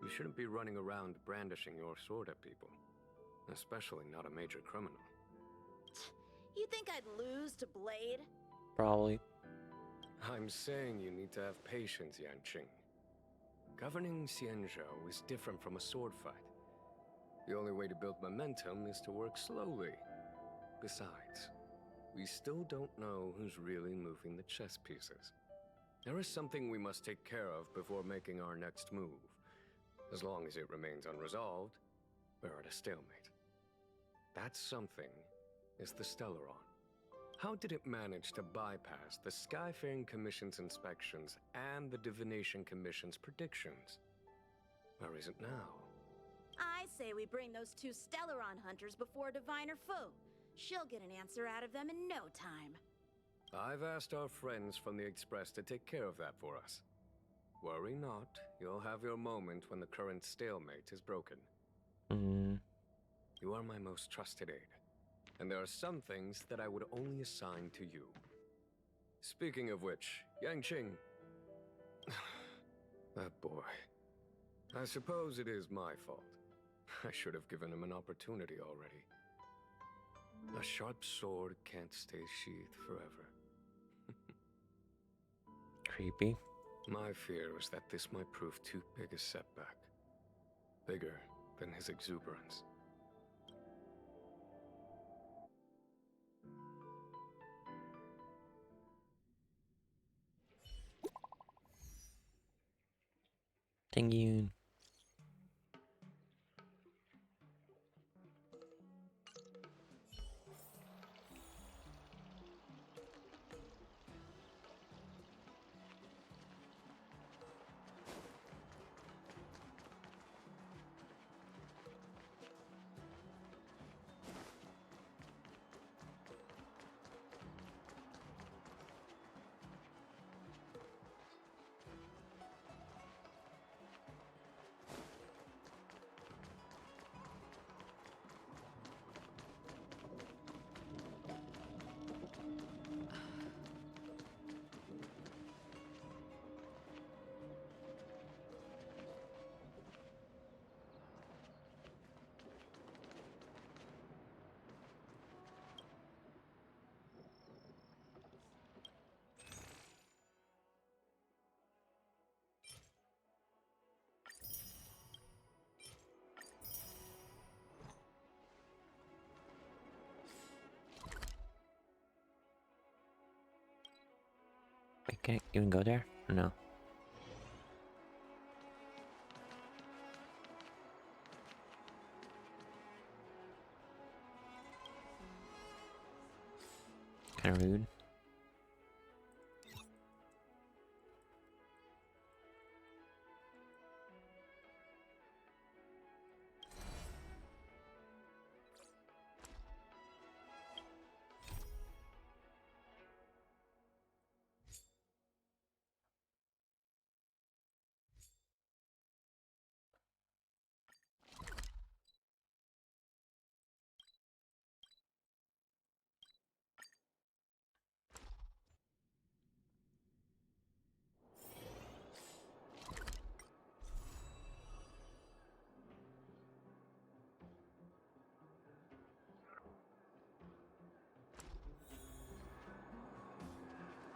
you shouldn't be running around brandishing your sword at people, especially not a major criminal. You think I'd lose to Blade? Probably. I'm saying you need to have patience, Yanqing. Governing Xianzhou is different from a sword fight. The only way to build momentum is to work slowly. Besides, we still don't know who's really moving the chess pieces. There is something we must take care of before making our next move. As long as it remains unresolved, we're at a stalemate. That something is the Stellaron. How did it manage to bypass the Skyfaring Commission's inspections and the Divination Commission's predictions? Where is it now? I say we bring those two Stellaron hunters before Diviner Fu. She'll get an answer out of them in no time. I've asked our friends from the Express to take care of that for us. Worry not. You'll have your moment when the current stalemate is broken. Hmm. You are my most trusted aide, and there are some things that I would only assign to you. Speaking of which, Yangqing... that boy. I suppose it is my fault. I should have given him an opportunity already. A sharp sword can't stay sheathed forever. Creepy. My fear was that this might prove too big a setback. Bigger than his exuberance. Thank you. I can't even go there? Or no? Kinda rude.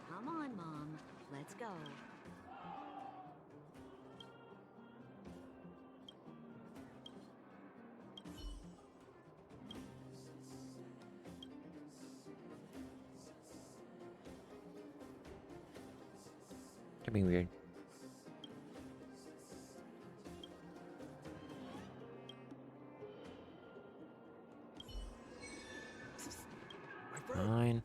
Come on, Mom. Let's go. They're being weird. Fine.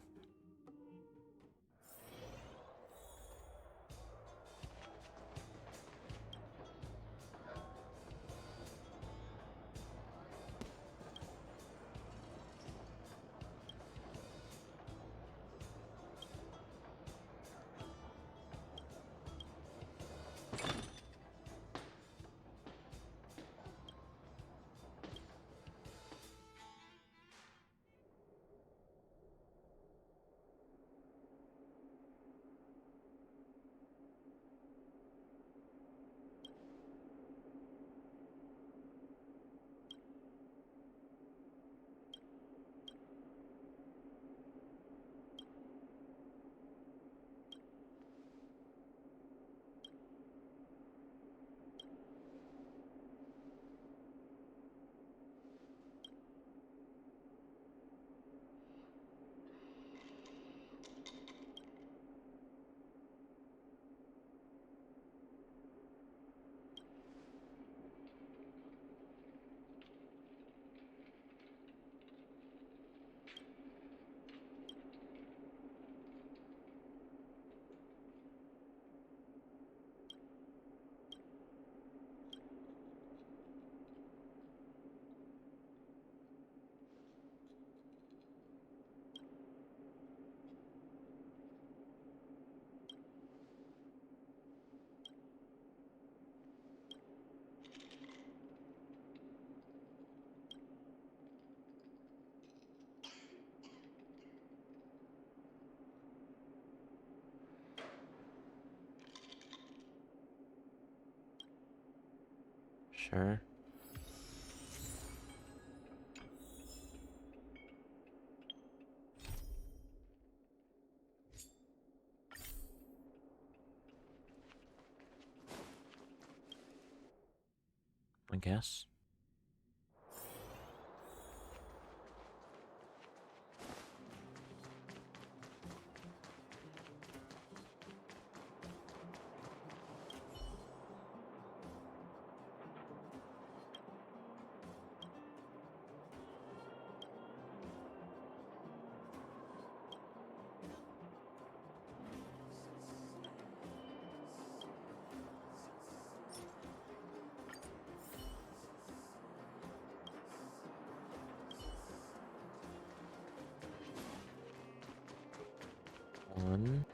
Sure. I guess. One.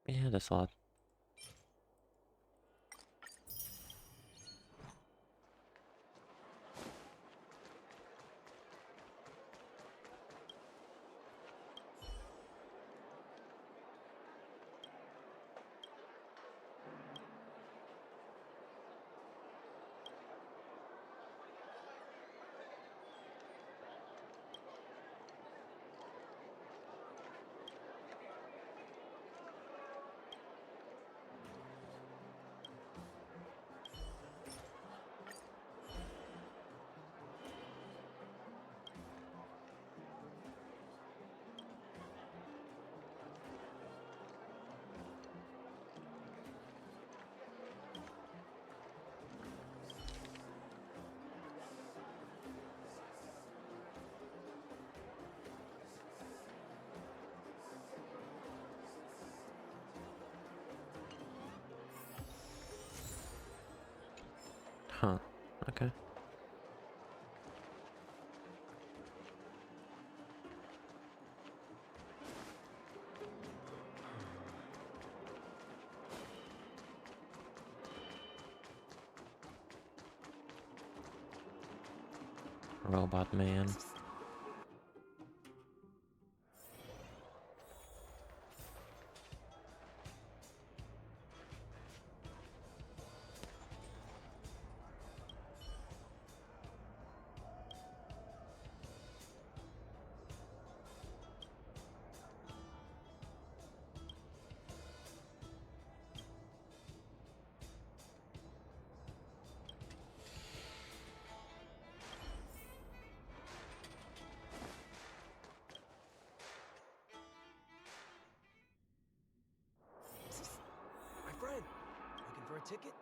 Yeah, that's a lot. Huh. Okay. Robot man. My friend, looking for a ticket?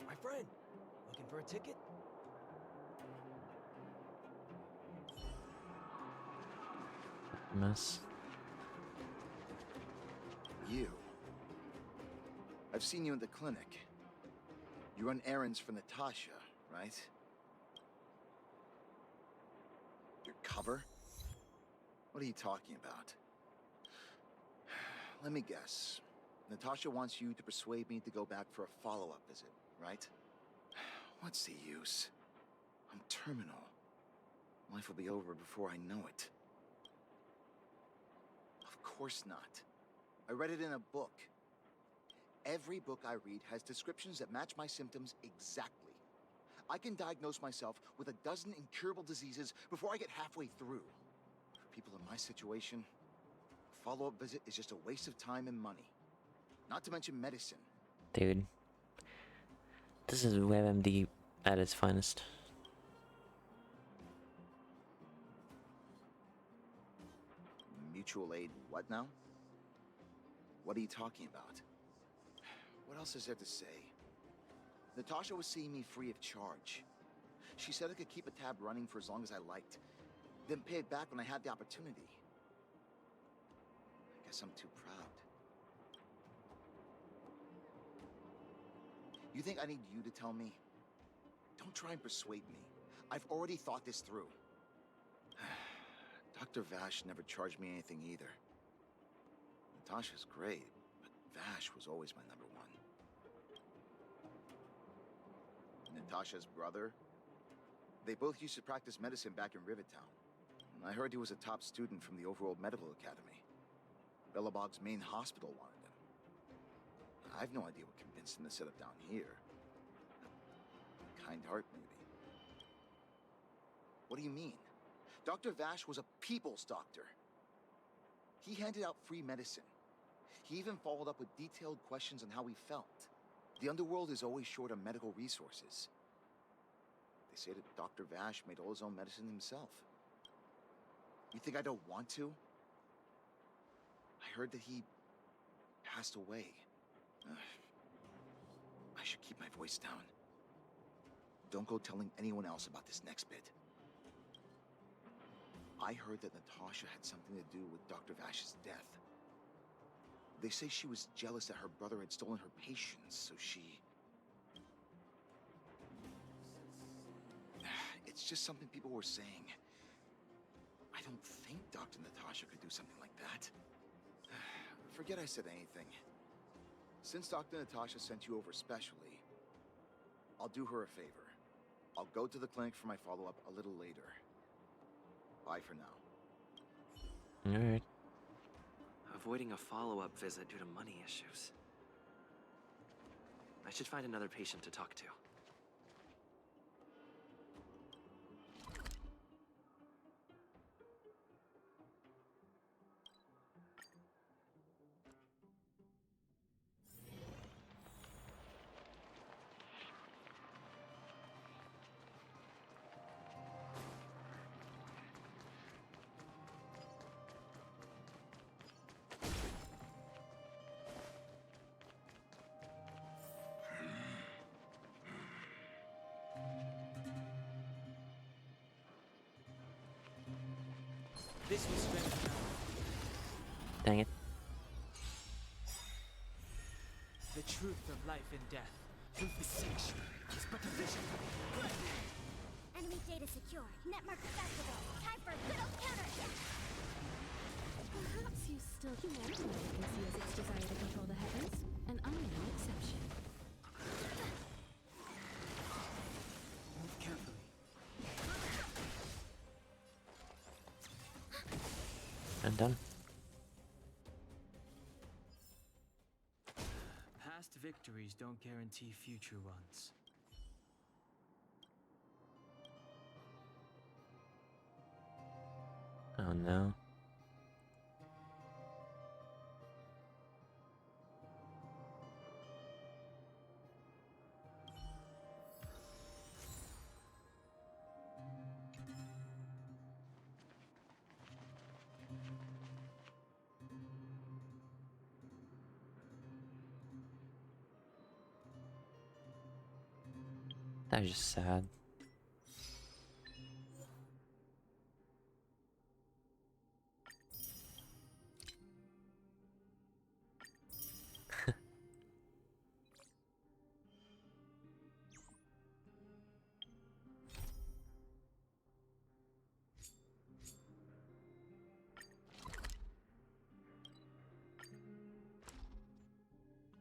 My friend, looking for a ticket? Mess. You. I've seen you in the clinic. You run errands for Natasha, right? Your cover? What are you talking about? Let me guess. Natasha wants you to persuade me to go back for a follow-up visit, right? What's the use? I'm terminal. Life will be over before I know it. Of course not. I read it in a book. Every book I read has descriptions that match my symptoms exactly. I can diagnose myself with a dozen incurable diseases before I get halfway through. For people in my situation, a follow-up visit is just a waste of time and money. Not to mention medicine. Dude. This is WebMD at its finest. Mutual aid what now? What are you talking about? What else is there to say? Natasha was seeing me free of charge. She said I could keep a tab running for as long as I liked, then pay it back when I had the opportunity. I guess I'm too proud. You think I need you to tell me? Don't try and persuade me. I've already thought this through. Dr. Vash never charged me anything either. Natasha's great, but Vash was always my number one. Natasha's brother? They both used to practice medicine back in Rivertown. I heard he was a top student from the Overworld Medical Academy. Bellabog's main hospital wanted him. I've no idea what convinced him to set up down here. A kind heart, maybe. What do you mean? Dr. Vash was a people's doctor. He handed out free medicine. He even followed up with detailed questions on how he felt. The underworld is always short on medical resources. They say that Dr. Vash made all his own medicine himself. You think I don't want to? I heard that he passed away. I should keep my voice down. Don't go telling anyone else about this next bit. I heard that Natasha had something to do with Dr. Vash's death. They say she was jealous that her brother had stolen her patients, so she... It's just something people were saying. I don't think Dr. Natasha could do something like that. Forget I said anything. Since Dr. Natasha sent you over specially, I'll do her a favor. I'll go to the clinic for my follow-up a little later. Bye for now. Alright. Avoiding a follow-up visit due to money issues. I should find another patient to talk to. This was strength. Dang it. The truth of life and death. Vivisection is but a vision. Enemy data secure. Network accessible. Time for a good old counterattack. Perhaps you still humanity can see as its desire to control the heavens, and I am no exception. Move carefully. I'm done. Past victories don't guarantee future ones. Oh no. That was just sad.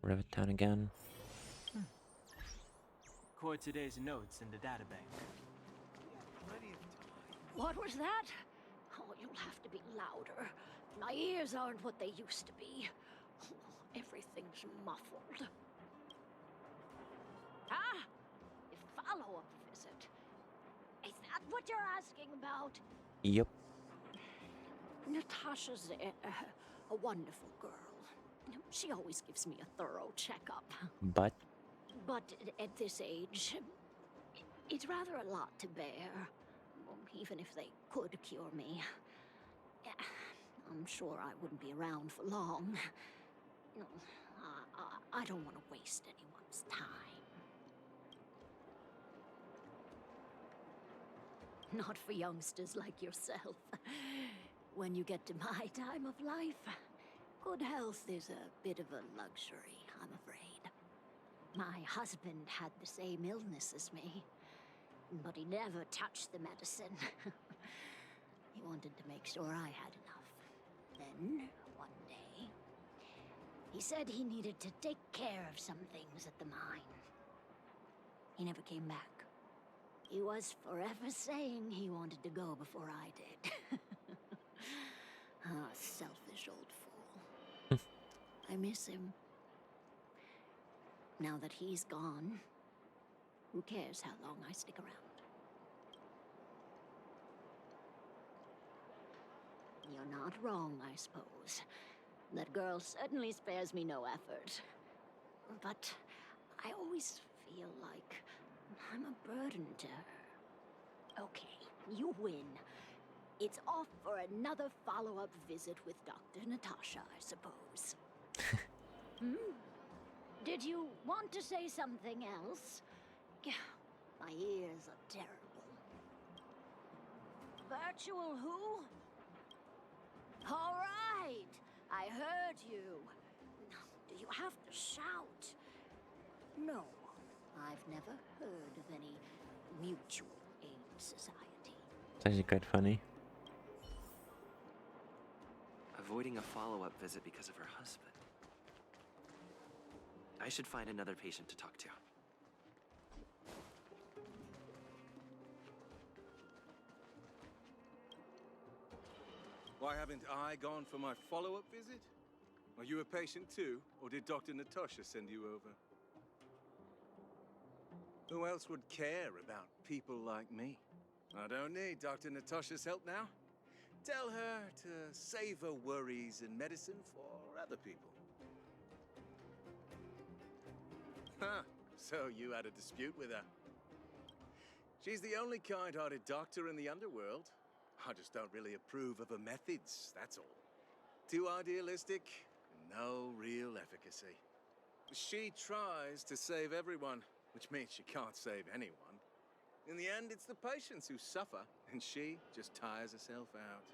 Rivet Town again. Record today's notes in the databank. What was that? Oh, you'll have to be louder. My ears aren't what they used to be. Everything's muffled. Ah! A follow-up visit. Is that what you're asking about? Yep. Natasha's a wonderful girl. She always gives me a thorough checkup. But But at this age, it's rather a lot to bear. Even if they could cure me. I'm sure I wouldn't be around for long. I don't want to waste anyone's time. Not for youngsters like yourself. When you get to my time of life, good health is a bit of a luxury, I'm afraid. My husband had the same illness as me, but he never touched the medicine. He wanted to make sure I had enough. Then, one day, he said he needed to take care of some things at the mine. He never came back. He was forever saying he wanted to go before I did. Ah, selfish old fool. I miss him. Now that he's gone, who cares how long I stick around? You're not wrong, I suppose. That girl certainly spares me no effort. But I always feel like I'm a burden to her. Okay, you win. It's off for another follow-up visit with Dr. Natasha, I suppose. Did you want to say something else? My ears are terrible. Virtual who? All right, I heard you. Do you have to shout? No, I've never heard of any mutual aid society. It's actually quite funny. Avoiding a follow-up visit because of her husband. I should find another patient to talk to. Why haven't I gone for my follow-up visit? Are you a patient too, or did Dr. Natasha send you over? Who else would care about people like me? I don't need Dr. Natasha's help now. Tell her to save her worries and medicine for other people. Huh, so you had a dispute with her. She's the only kind-hearted doctor in the underworld. I just don't really approve of her methods, that's all. Too idealistic, no real efficacy. She tries to save everyone, which means she can't save anyone. In the end, it's the patients who suffer, and she just tires herself out.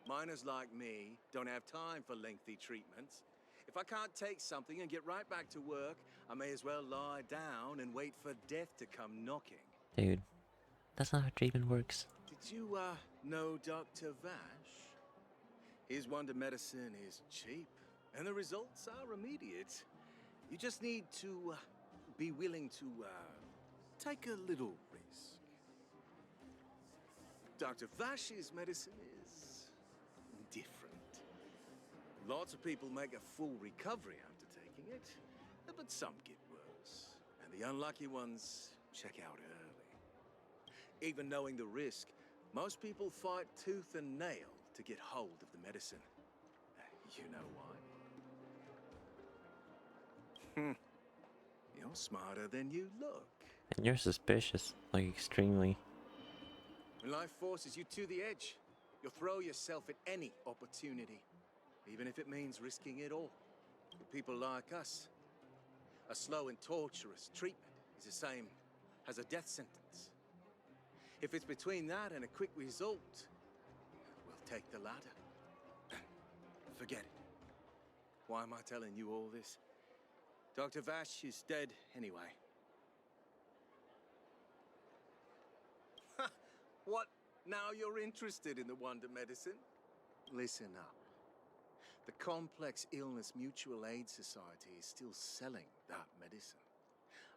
Miners like me don't have time for lengthy treatments. If I can't take something and get right back to work, I may as well lie down and wait for death to come knocking. Dude, that's not how treatment works. Did you, know Dr. Vash? His wonder medicine is cheap, and the results are immediate. You just need to, be willing to, take a little risk. Dr. Vash's medicine is different. Lots of people make a full recovery after taking it, but some get worse. And the unlucky ones check out early. Even knowing the risk, most people fight tooth and nail to get hold of the medicine. You know why? You're smarter than you look. And you're suspicious, like extremely. When life forces you to the edge, you'll throw yourself at any opportunity, even if it means risking it all. For people like us, a slow and torturous treatment is the same as a death sentence. If it's between that and a quick result, we'll take the latter. Forget it. Why am I telling you all this? Dr. Vash is dead anyway. What? Now you're interested in the wonder medicine? Listen up. The Complex Illness Mutual Aid Society is still selling that medicine.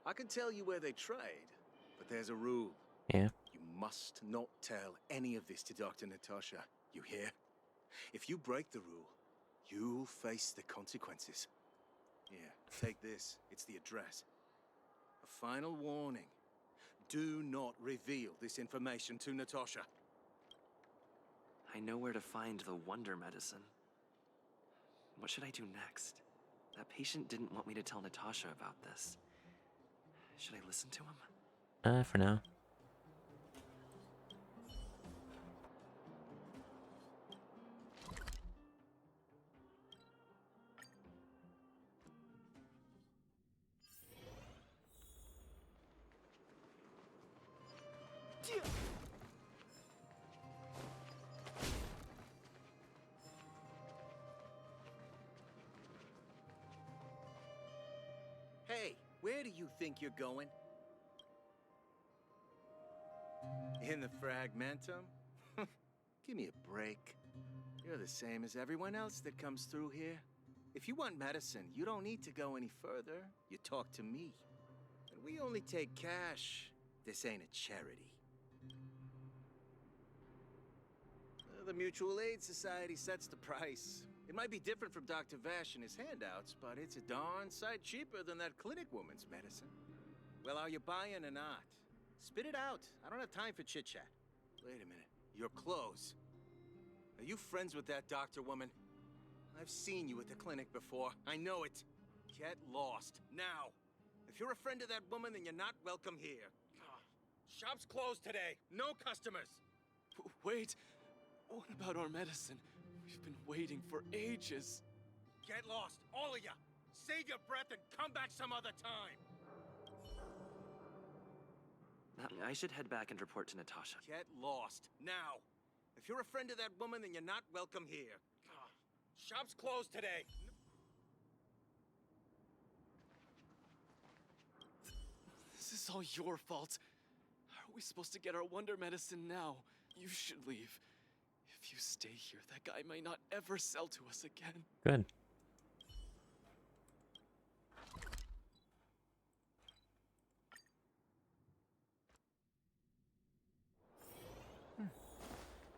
I can tell you where they trade, but there's a rule. Yeah. You must not tell any of this to Dr. Natasha. You hear? If you break the rule, you'll face the consequences. Here, take this. It's the address. A final warning. Do not reveal this information to Natasha. I know where to find the wonder medicine. What should I do next? That patient didn't want me to tell Natasha about this. Should I listen to him? For now. Hey, where do you think you're going? In the Fragmentum? Give me a break. You're the same as everyone else that comes through here. If you want medicine, you don't need to go any further. You talk to me. And we only take cash. This ain't a charity. The Mutual Aid Society sets the price. It might be different from Dr. Vash and his handouts, but it's a darn sight cheaper than that clinic woman's medicine. Well, are you buying or not? Spit it out. I don't have time for chit-chat. Wait a minute. Your clothes. Are you friends with that doctor woman? I've seen you at the clinic before. I know it. Get lost. Now. If you're a friend of that woman, then you're not welcome here. Shop's closed today. No customers. Wait. What about our medicine? We've been waiting for ages. Get lost, all of you. Save your breath and come back some other time. I should head back and report to Natasha. Get lost, now. If you're a friend of that woman, then you're not welcome here. Shop's closed today. This is all your fault. How are we supposed to get our wonder medicine now? You should leave. If you stay here, that guy might not ever sell to us again. Good.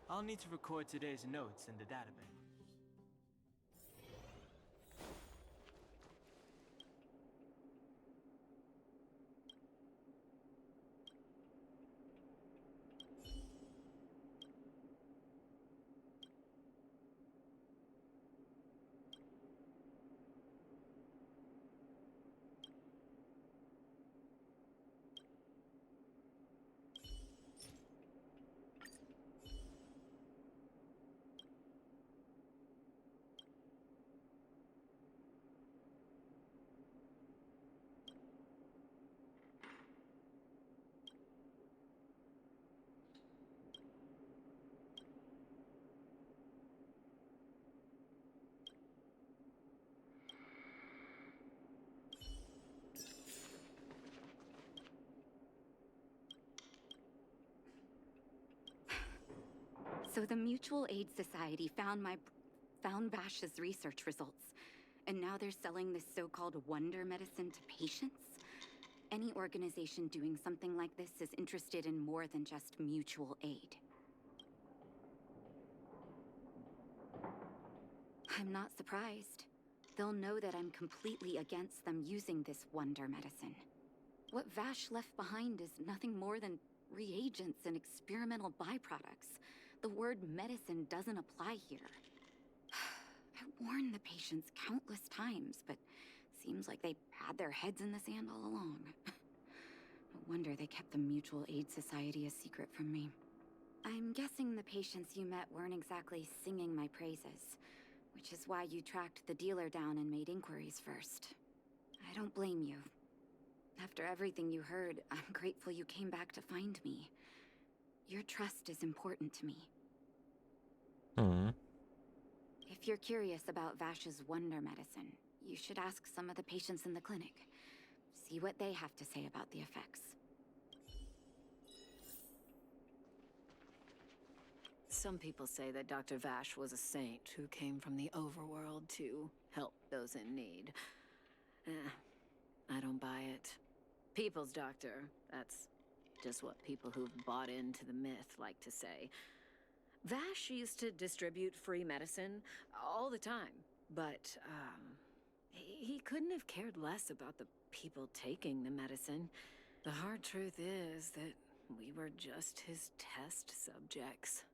I'll need to record today's notes in the database. So the Mutual Aid Society found Vash's research results, and now they're selling this so-called wonder medicine to patients? Any organization doing something like this is interested in more than just mutual aid. I'm not surprised. They'll know that I'm completely against them using this wonder medicine. What Vash left behind is nothing more than reagents and experimental byproducts. The word medicine doesn't apply here. I warned the patients countless times, but seems like they had their heads in the sand all along. No wonder they kept the Mutual Aid Society a secret from me. I'm guessing the patients you met weren't exactly singing my praises, which is why you tracked the dealer down and made inquiries first. I don't blame you. After everything you heard, I'm grateful you came back to find me. Your trust is important to me. If you're curious about Vash's wonder medicine, you should ask some of the patients in the clinic. See what they have to say about the effects. Some people say that Dr. Vash was a saint who came from the overworld to help those in need. I don't buy it. People's doctor, that's just what people who've bought into the myth like to say. Vash used to distribute free medicine all the time, but, he couldn't have cared less about the people taking the medicine. The hard truth is that we were just his test subjects.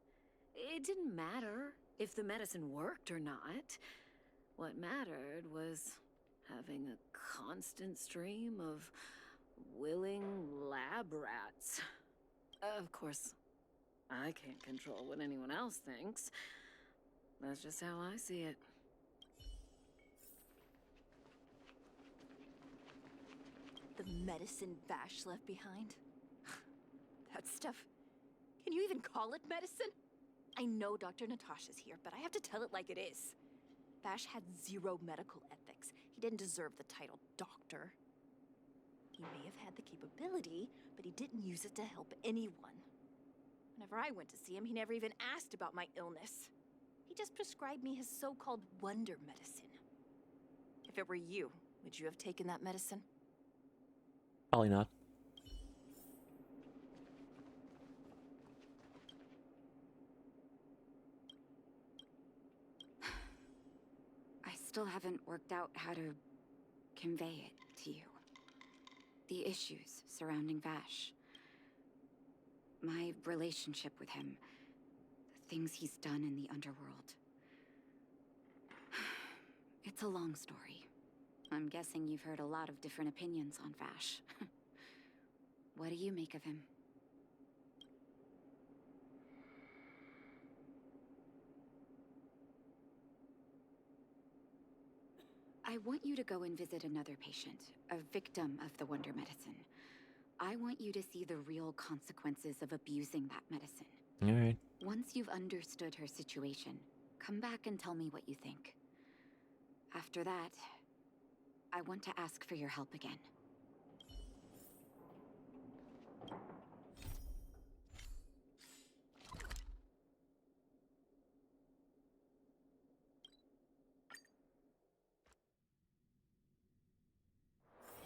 It didn't matter if the medicine worked or not. What mattered was having a constant stream of willing lab rats. Of course, I can't control what anyone else thinks. That's just how I see it. The medicine Vash left behind? That stuff... Can you even call it medicine? I know Dr. Natasha's here, but I have to tell it like it is. Vash had zero medical ethics. He didn't deserve the title doctor. He may have had the capability, but he didn't use it to help anyone. Whenever I went to see him, he never even asked about my illness. He just prescribed me his so-called wonder medicine. If it were you, would you have taken that medicine? Probably not. I still haven't worked out how to convey it to you. The issues surrounding Vash. My relationship with him. The things he's done in the underworld. It's a long story. I'm guessing you've heard a lot of different opinions on Vash. What do you make of him? I want you to go and visit another patient, a victim of the Wonder Medicine. I want you to see the real consequences of abusing that medicine. All right. Once you've understood her situation, come back and tell me what you think. After that, I want to ask for your help again.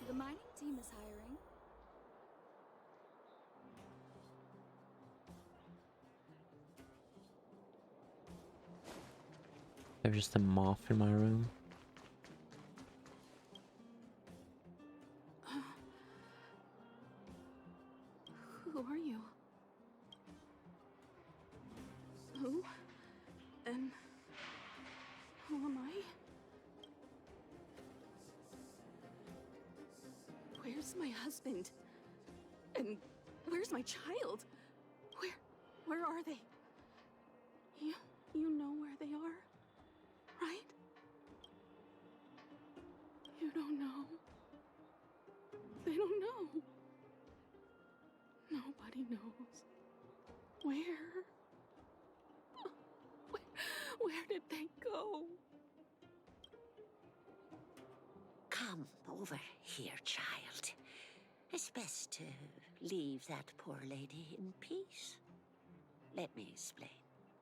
The mining team is hiring. There's just a moth in my room. Who are you? Who? And who am I? Where's my husband? And where's my child? Where are they? You know where they are, right? You don't know. They don't know. Nobody knows. Where did they go? Come over here, child. It's best to leave that poor lady in peace. Let me explain.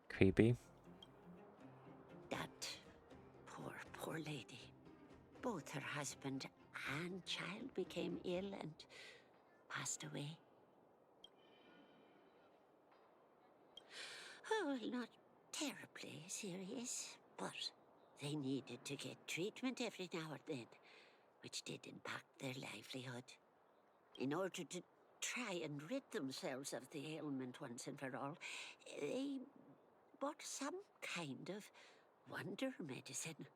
Creepy. That poor lady. Both her husband and child became ill and passed away. Oh, not terribly serious, but they needed to get treatment every now and then, which did impact their livelihood. In order to try and rid themselves of the ailment once and for all, they bought some kind of wonder medicine.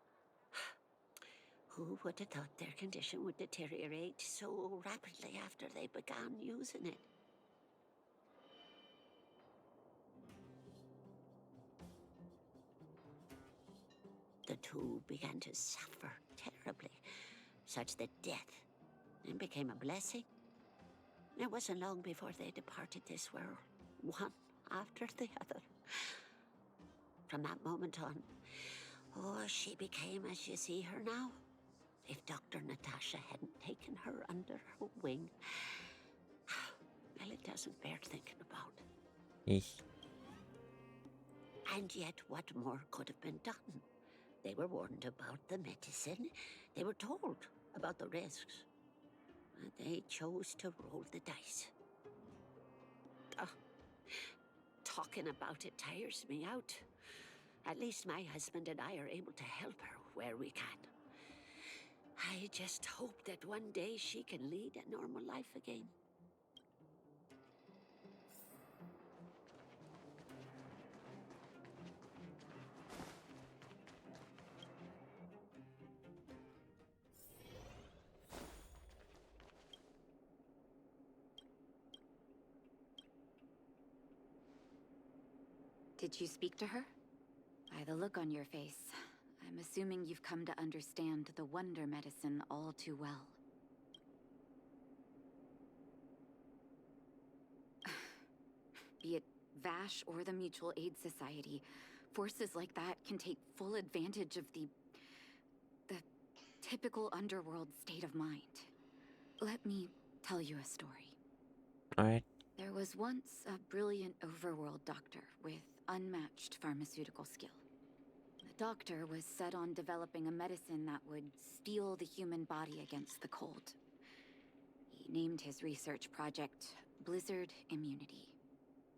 Who would have thought their condition would deteriorate so rapidly after they began using it? The two began to suffer terribly, such that death then became a blessing. It wasn't long before they departed this world, one after the other. From that moment on, she became as you see her now. If Dr. Natasha hadn't taken her under her wing, well, it doesn't bear thinking about. Eesh. And yet, what more could have been done? They were warned about the medicine. They were told about the risks. And they chose to roll the dice. Talking about it tires me out. At least my husband and I are able to help her where we can. I just hope that one day she can lead a normal life again. Did you speak to her? By the look on your face, I'm assuming you've come to understand the wonder medicine all too well. Be it Vash or the Mutual Aid Society, forces like that can take full advantage of the typical underworld state of mind. Let me tell you a story. Alright. There was once a brilliant overworld doctor with unmatched pharmaceutical skill. The doctor was set on developing a medicine that would steel the human body against the cold. He named his research project Blizzard Immunity.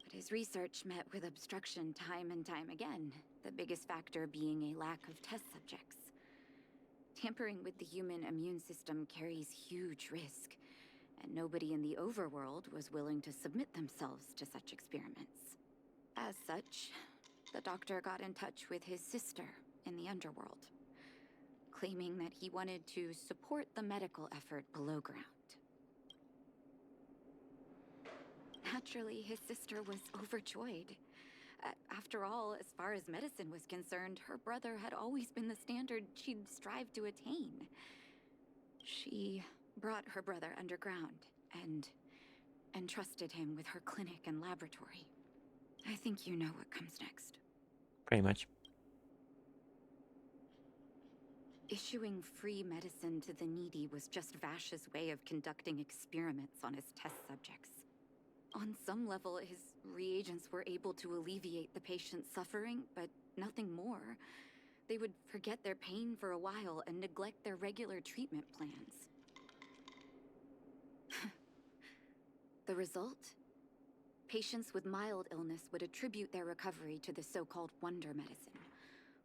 But his research met with obstruction time and time again, the biggest factor being a lack of test subjects. Tampering with the human immune system carries huge risk, and nobody in the overworld was willing to submit themselves to such experiments. As such, the doctor got in touch with his sister in the underworld, claiming that he wanted to support the medical effort below ground. Naturally, his sister was overjoyed. After all, as far as medicine was concerned, her brother had always been the standard she'd strive to attain. She brought her brother underground and entrusted him with her clinic and laboratory. I think you know what comes next. Pretty much. Issuing free medicine to the needy was just Vash's way of conducting experiments on his test subjects. On some level, his reagents were able to alleviate the patient's suffering, but nothing more. They would forget their pain for a while and neglect their regular treatment plans. The result? Patients with mild illness would attribute their recovery to the so-called wonder medicine,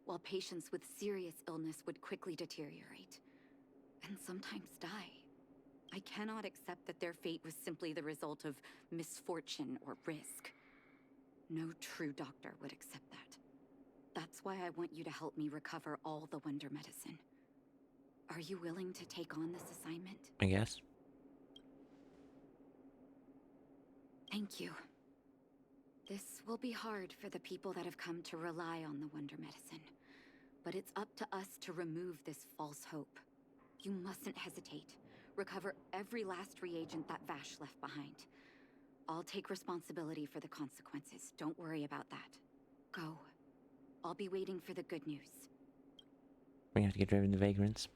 while patients with serious illness would quickly deteriorate, and sometimes die. I cannot accept that their fate was simply the result of misfortune or risk. No true doctor would accept that. That's why I want you to help me recover all the wonder medicine. Are you willing to take on this assignment? I guess. Thank you. This will be hard for the people that have come to rely on the wonder medicine, but it's up to us to remove this false hope. You mustn't hesitate. Recover every last reagent that Vash left behind. I'll take responsibility for the consequences. Don't worry about that. Go. I'll be waiting for the good news. We have to get rid of the vagrants.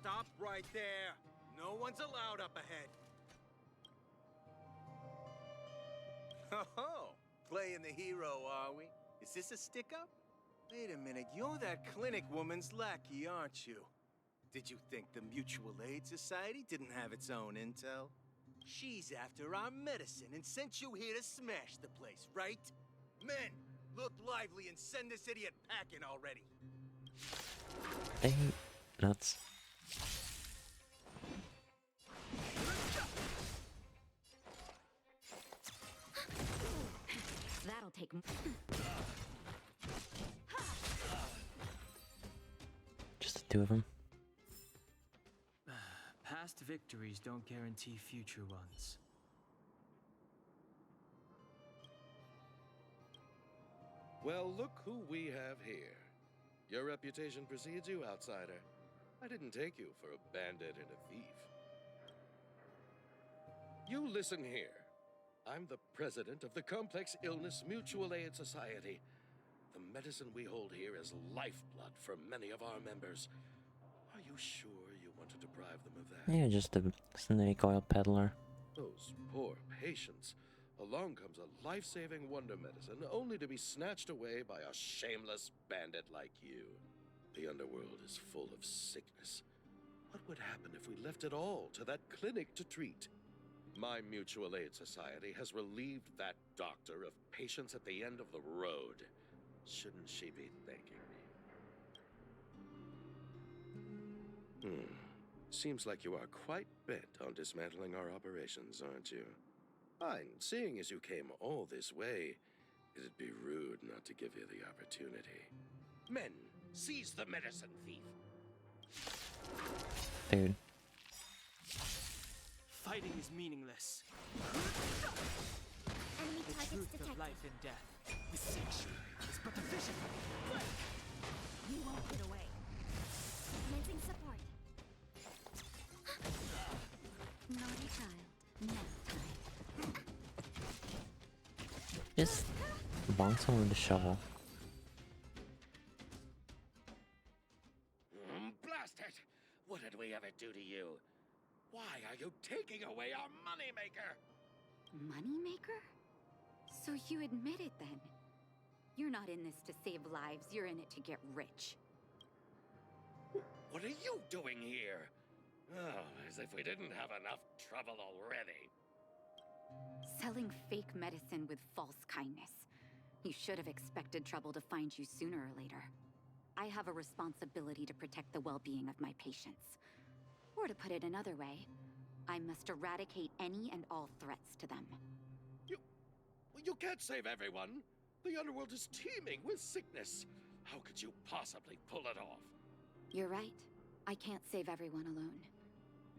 Stop right there! No one's allowed up ahead! Ho-ho! Playing the hero, are we? Is this a stick-up? Wait a minute, you're that clinic woman's lackey, aren't you? Did you think the Mutual Aid Society didn't have its own intel? She's after our medicine and sent you here to smash the place, right? Men, look lively and send this idiot packing already! Hey, nuts. That'll take... Just the two of them. Past victories don't guarantee future ones. Well, look who we have here. Your reputation precedes you, outsider. I didn't take you for a bandit and a thief. You listen here. I'm the president of the Complex Illness Mutual Aid Society, the medicine we hold here is lifeblood for many of our members. Are you sure you want to deprive them of that? Yeah, just a snake oil peddler. Those poor patients. Along comes a life-saving wonder medicine only to be snatched away by a shameless bandit like you. The underworld is full of sickness. What would happen if we left it all to that clinic to treat? My mutual aid society has relieved that doctor of patients at the end of the road. Shouldn't she be thanking me? Seems like you are quite bent on dismantling our operations, aren't you? Fine, seeing as you came all this way, it'd be rude not to give you the opportunity. Men, seize the medicine thief! Dude. Fighting is meaningless. Enemy The targets truth detected. of life and death. Beseech you. It's but a vision. You won't get away. Commencing support. Naughty child. Next time. Just bonk someone with a shovel. Blast it! What did we ever do to you? Why are you taking away our moneymaker? Moneymaker? So you admit it then? You're not in this to save lives, you're in it to get rich. What are you doing here? Oh, as if we didn't have enough trouble already. Selling fake medicine with false kindness. You should have expected trouble to find you sooner or later. I have a responsibility to protect the well-being of my patients. Or to put it another way, I must eradicate any and all threats to them. You can't save everyone. The underworld is teeming with sickness. How could you possibly pull it off? You're right. I can't save everyone alone.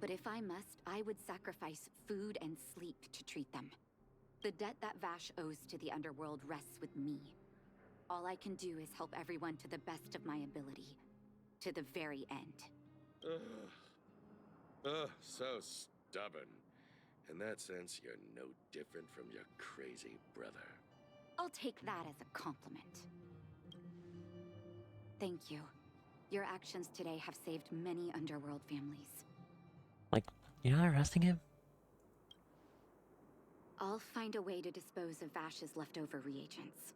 But if I must, I would sacrifice food and sleep to treat them. The debt that Vash owes to the underworld rests with me. All I can do is help everyone to the best of my ability. To the very end. So stubborn. In that sense, you're no different from your crazy brother. I'll take that as a compliment. Thank you. Your actions today have saved many underworld families. Like, you're not arresting him? I'll find a way to dispose of Vash's leftover reagents.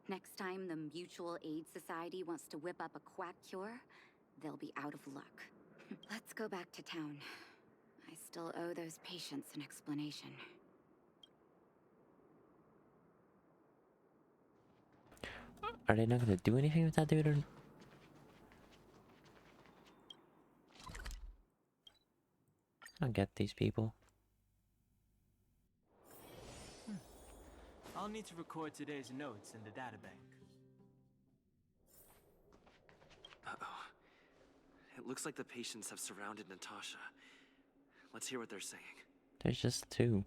Next time the Mutual Aid Society wants to whip up a quack cure, they'll be out of luck. Let's go back to town. I still owe those patients an explanation. Are they not gonna do anything with that dude? Or... I don't get these people. I'll need to record today's notes in the databank. Uh-oh. It looks like the patients have surrounded Natasha. Let's hear what they're saying. There's just two.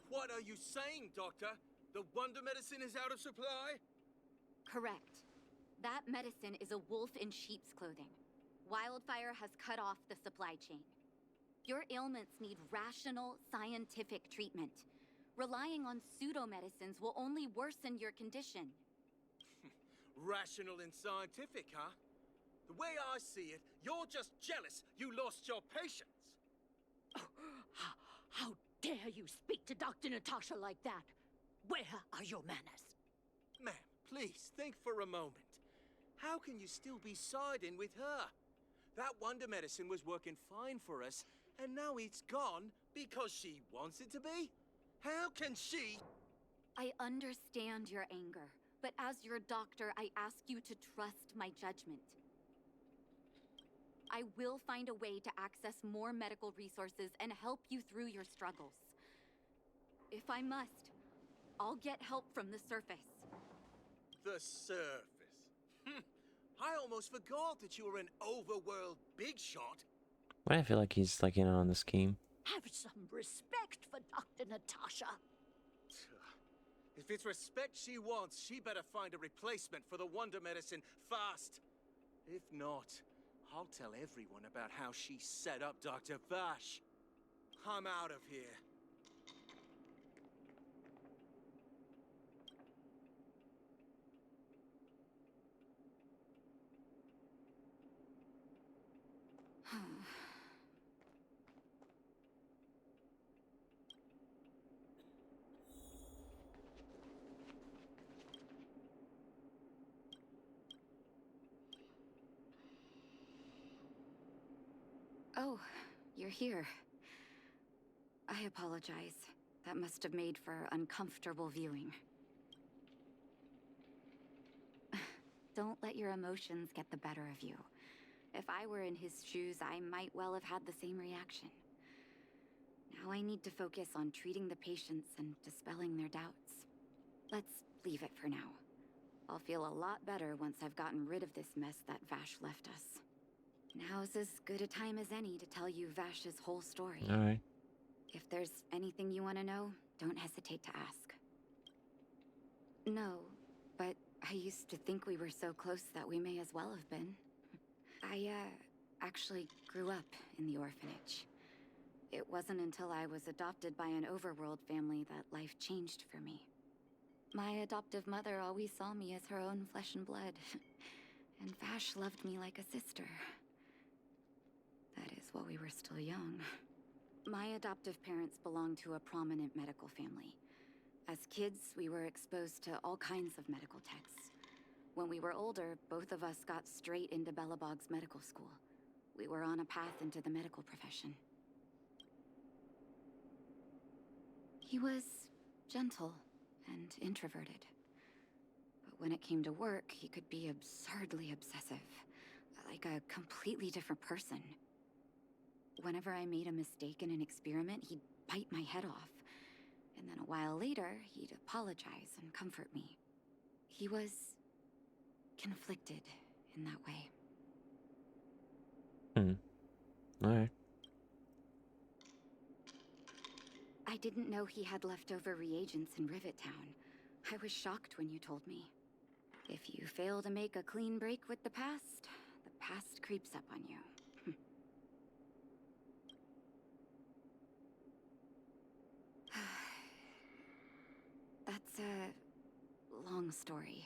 What are you saying, Doctor? The wonder medicine is out of supply? Correct. That medicine is a wolf in sheep's clothing. Wildfire has cut off the supply chain. Your ailments need rational, scientific treatment. Relying on pseudo-medicines will only worsen your condition. Rational and scientific, huh? The way I see it, you're just jealous you lost your patients. How dare you speak to Dr. Natasha like that? Where are your manners? Ma'am, please think for a moment. How can you still be siding with her? That wonder medicine was working fine for us, and now it's gone because she wants it to be? How can she? I understand your anger, but as your doctor, I ask you to trust my judgment. I will find a way to access more medical resources and help you through your struggles. If I must, I'll get help from the surface. The surface. I almost forgot that you were an overworld big shot. Why I feel like he's like in on the scheme. Have some respect for Dr. Natasha. If it's respect she wants, she better find a replacement for the wonder medicine fast. If not, I'll tell everyone about how she set up Dr. Vash. I'm out of here. Oh, you're here. I apologize. That must have made for uncomfortable viewing. Don't let your emotions get the better of you. If I were in his shoes, I might well have had the same reaction. Now I need to focus on treating the patients and dispelling their doubts. Let's leave it for now. I'll feel a lot better once I've gotten rid of this mess that Vash left us. Now's as good a time as any to tell you Vash's whole story. Alright. If there's anything you want to know, don't hesitate to ask. No, but I used to think we were so close that we may as well have been. I, actually grew up in the orphanage. It wasn't until I was adopted by an overworld family that life changed for me. My adoptive mother always saw me as her own flesh and blood, and Vash loved me like a sister. That is, while we were still young. My adoptive parents belonged to a prominent medical family. As kids, we were exposed to all kinds of medical texts. When we were older, both of us got straight into Belobog's medical school. We were on a path into the medical profession. He was gentle and introverted. But when it came to work, he could be absurdly obsessive, like a completely different person. Whenever I made a mistake in an experiment, he'd bite my head off. And then a while later, he'd apologize and comfort me. He was conflicted in that way. Alright. I didn't know he had leftover reagents in Rivet Town. I was shocked when you told me. If you fail to make a clean break with the past creeps up on you. That's a long story.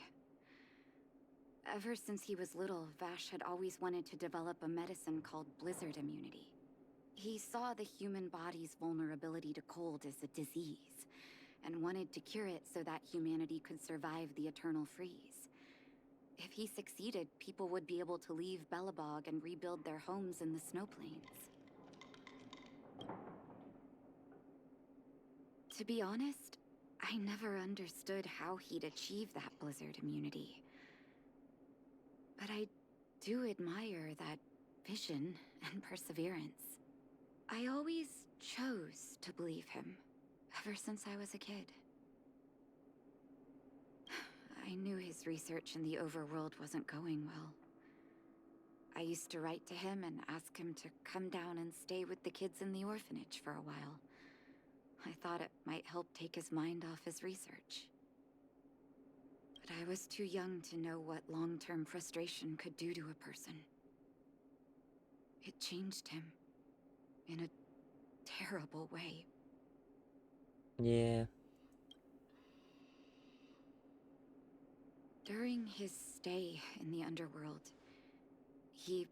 Ever since he was little, Vash had always wanted to develop a medicine called blizzard immunity. He saw the human body's vulnerability to cold as a disease, and wanted to cure it so that humanity could survive the eternal freeze. If he succeeded, people would be able to leave Belobog and rebuild their homes in the snow plains. To be honest, I never understood how he'd achieve that blizzard immunity. But I do admire that vision and perseverance. I always chose to believe him, ever since I was a kid. I knew his research in the overworld wasn't going well. I used to write to him and ask him to come down and stay with the kids in the orphanage for a while. I thought it might help take his mind off his research. But I was too young to know what long-term frustration could do to a person. It changed him. In a terrible way. Yeah. During his stay in the underworld, he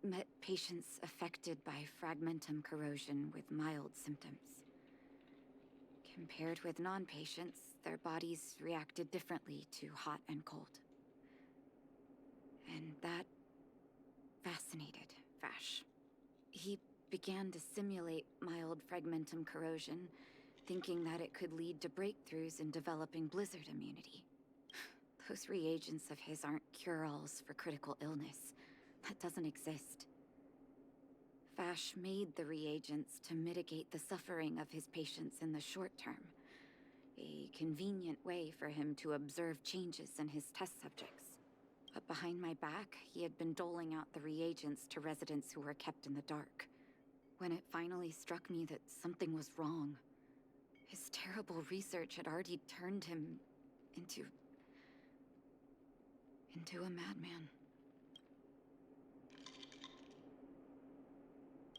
met patients affected by fragmentum corrosion with mild symptoms. Compared with non-patients, their bodies reacted differently to hot and cold. And that fascinated Vash. He began to simulate mild fragmentum corrosion, thinking that it could lead to breakthroughs in developing blizzard immunity. Those reagents of his aren't cure-alls for critical illness. That doesn't exist. Vash made the reagents to mitigate the suffering of his patients in the short term. A convenient way for him to observe changes in his test subjects. But behind my back, he had been doling out the reagents to residents who were kept in the dark. When it finally struck me that something was wrong, his terrible research had already turned him into a madman.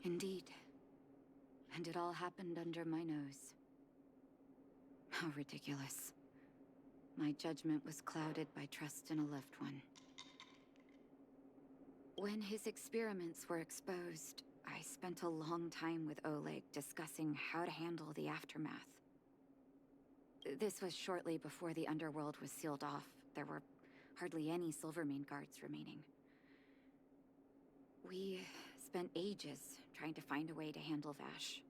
Indeed. And it all happened under my nose. How ridiculous. My judgment was clouded by trust in a loved one. When his experiments were exposed, I spent a long time with Oleg discussing how to handle the aftermath. This was shortly before the underworld was sealed off. There were hardly any Silvermane guards remaining. We spent ages trying to find a way to handle Vash.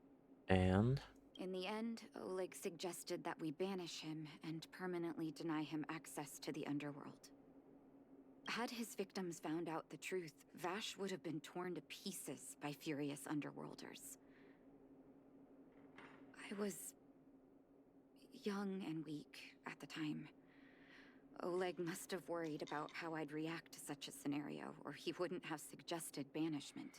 And? In the end, Oleg suggested that we banish him and permanently deny him access to the underworld. Had his victims found out the truth, Vash would have been torn to pieces by furious underworlders. I was young and weak at the time. Oleg must have worried about how I'd react to such a scenario, or he wouldn't have suggested banishment.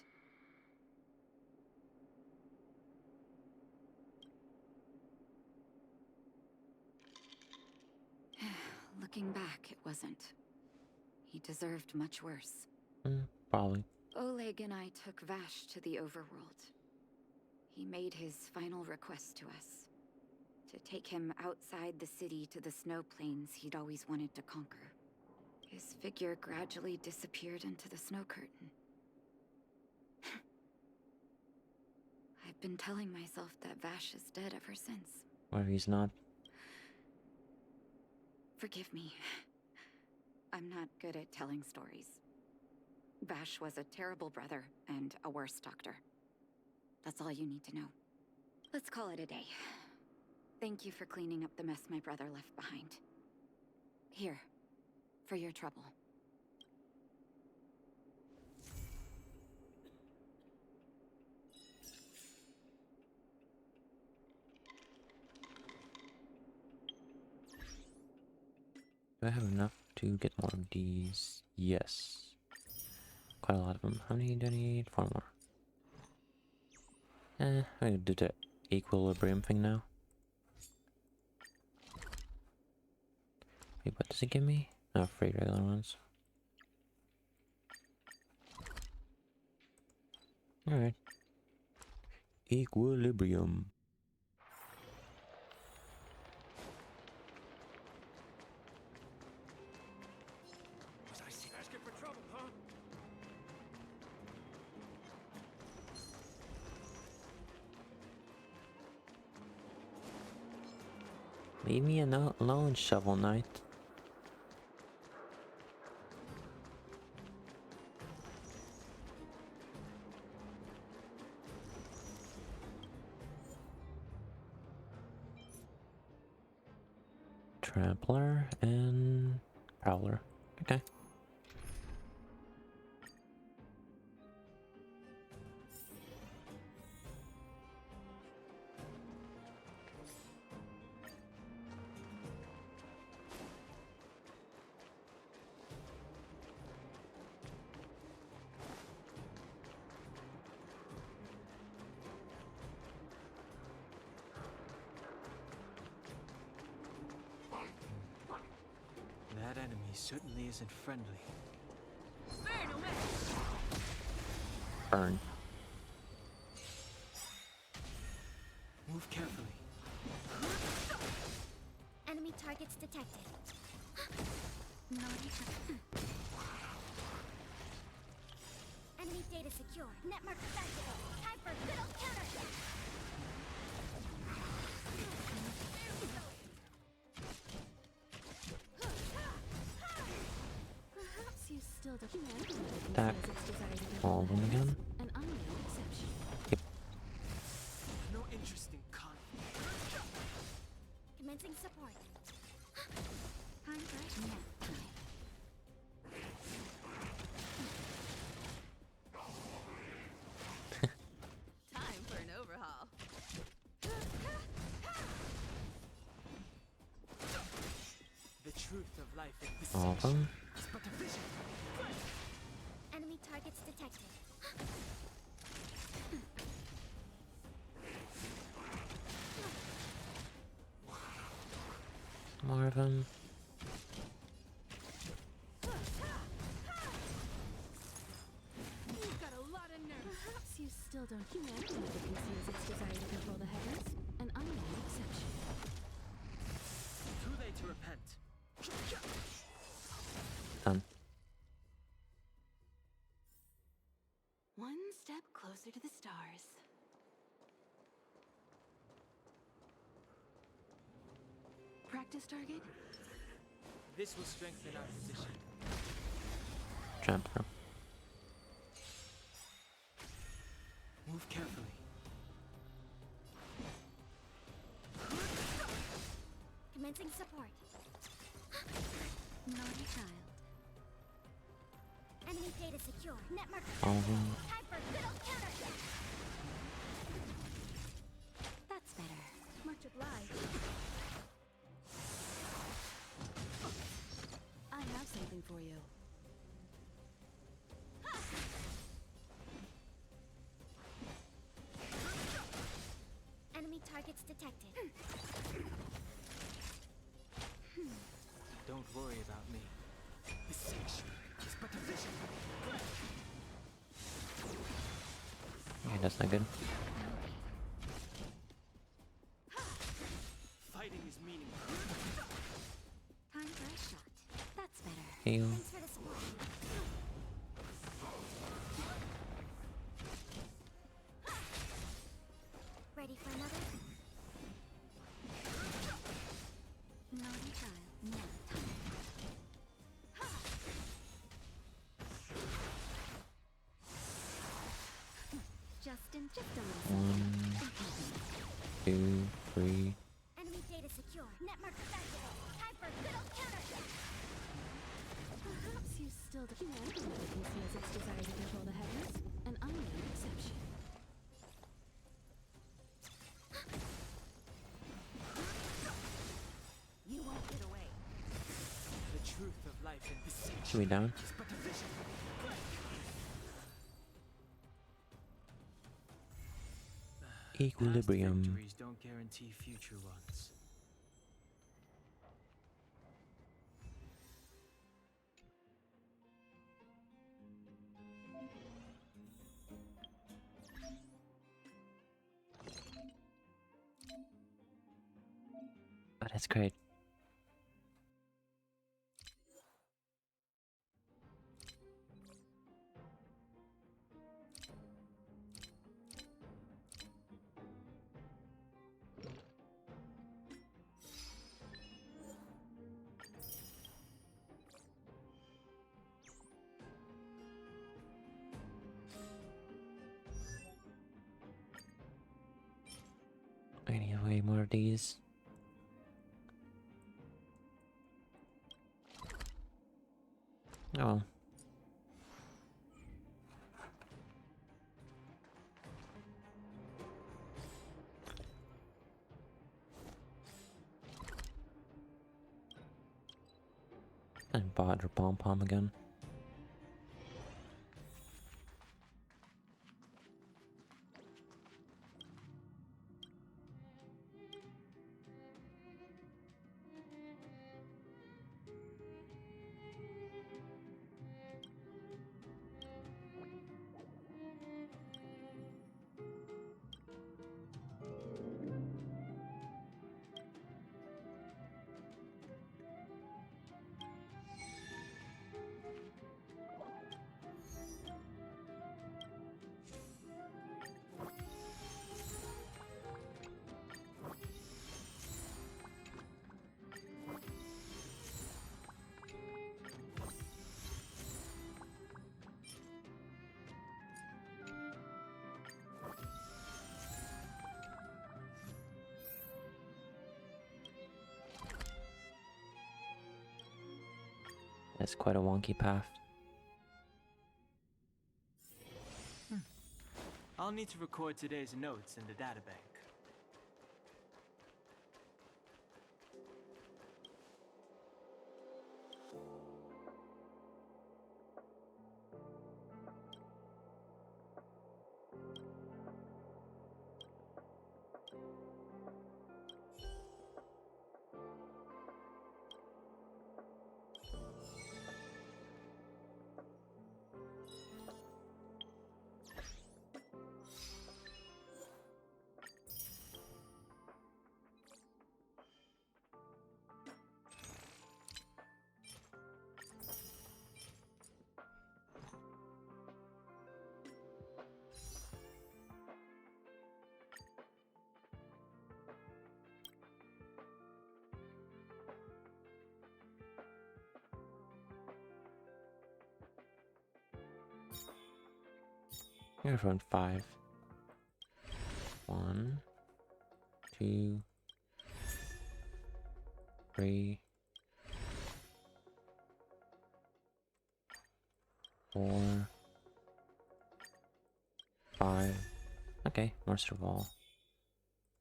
Looking back, it wasn't. He deserved much worse. Probably. Oleg and I took Vash to the overworld. He made his final request to us. To take him outside the city to the snow plains he'd always wanted to conquer. His figure gradually disappeared into the snow curtain. I've been telling myself that Vash is dead ever since. Well, he's not. Forgive me. I'm not good at telling stories. Vash was a terrible brother and a worse doctor. That's all you need to know. Let's call it a day. Thank you for cleaning up the mess my brother left behind. Here, for your trouble. Do I have enough to get more of these? Yes. Quite a lot of them. How many do I need? 4 more. I'm gonna do the equilibrium thing now. Wait, what does it give me? Oh, 3 regular ones. Alright. Equilibrium. Asking for trouble, huh? Leave me alone, Shovel Knight. Trampler and Prowler. Okay. That enemy certainly isn't friendly. Burn. Move carefully. Enemy targets detected. Enemy data secure. Netmark activated. Time for a good old counter. Perhaps you still don't humanity Attack all of them again. and I'm no exception. Yep. No interest in conflict. Commencing support. Time for nap time. Time for an overhaul. The truth of life is All of them. but a vision. Enemy targets detected. More of them. You've got a lot of nerve. Perhaps you still don't humanity never conceals its desire to control the heavens, and I'm no exception. Too late to repent. Done. One step closer to the stars. Practice target? This will strengthen our position. Trampler. secure. Net marker. All of them. Time for good old counter. That's better. Much obliged. I have something for you. Enemy targets detected. Don't worry about me. This sanctuary is but a vision. Okay, that's not good. Fighting is meaningless. Time for a shot. That's better. Heal. Thanks for the support. Ready for another? Naughty child. Now time. Just a little. 1, 2, 3. Enemy data secure. Net marker activated. Time for good old counter. Perhaps you still humanity never conceals its desire to control the heavens, and I'm no exception. You won't get away. The truth of life in this sanctuary Should we down? is but a vision. Equilibrium. Past victories don't guarantee future ones. Oh, that's great. I need way more of these. Oh well. And bother pom pom again. That's quite a wonky path. I'll need to record today's notes in the databank. I'm gonna run 5. 1, 2, 3, 4. Okay, most of all.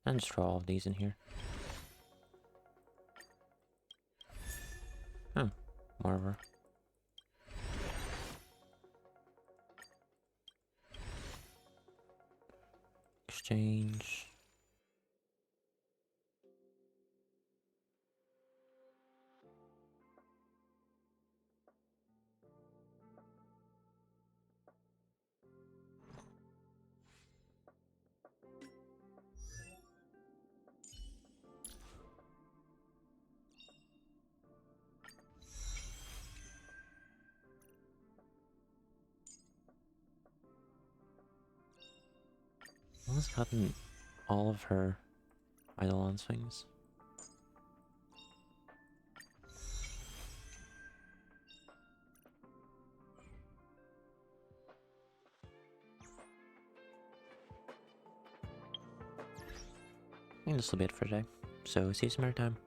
And just throw all of these in here. Oh, whatever. Exchange. Almost gotten all of her Eidolon things. I think this will be it for today. So see you some other time.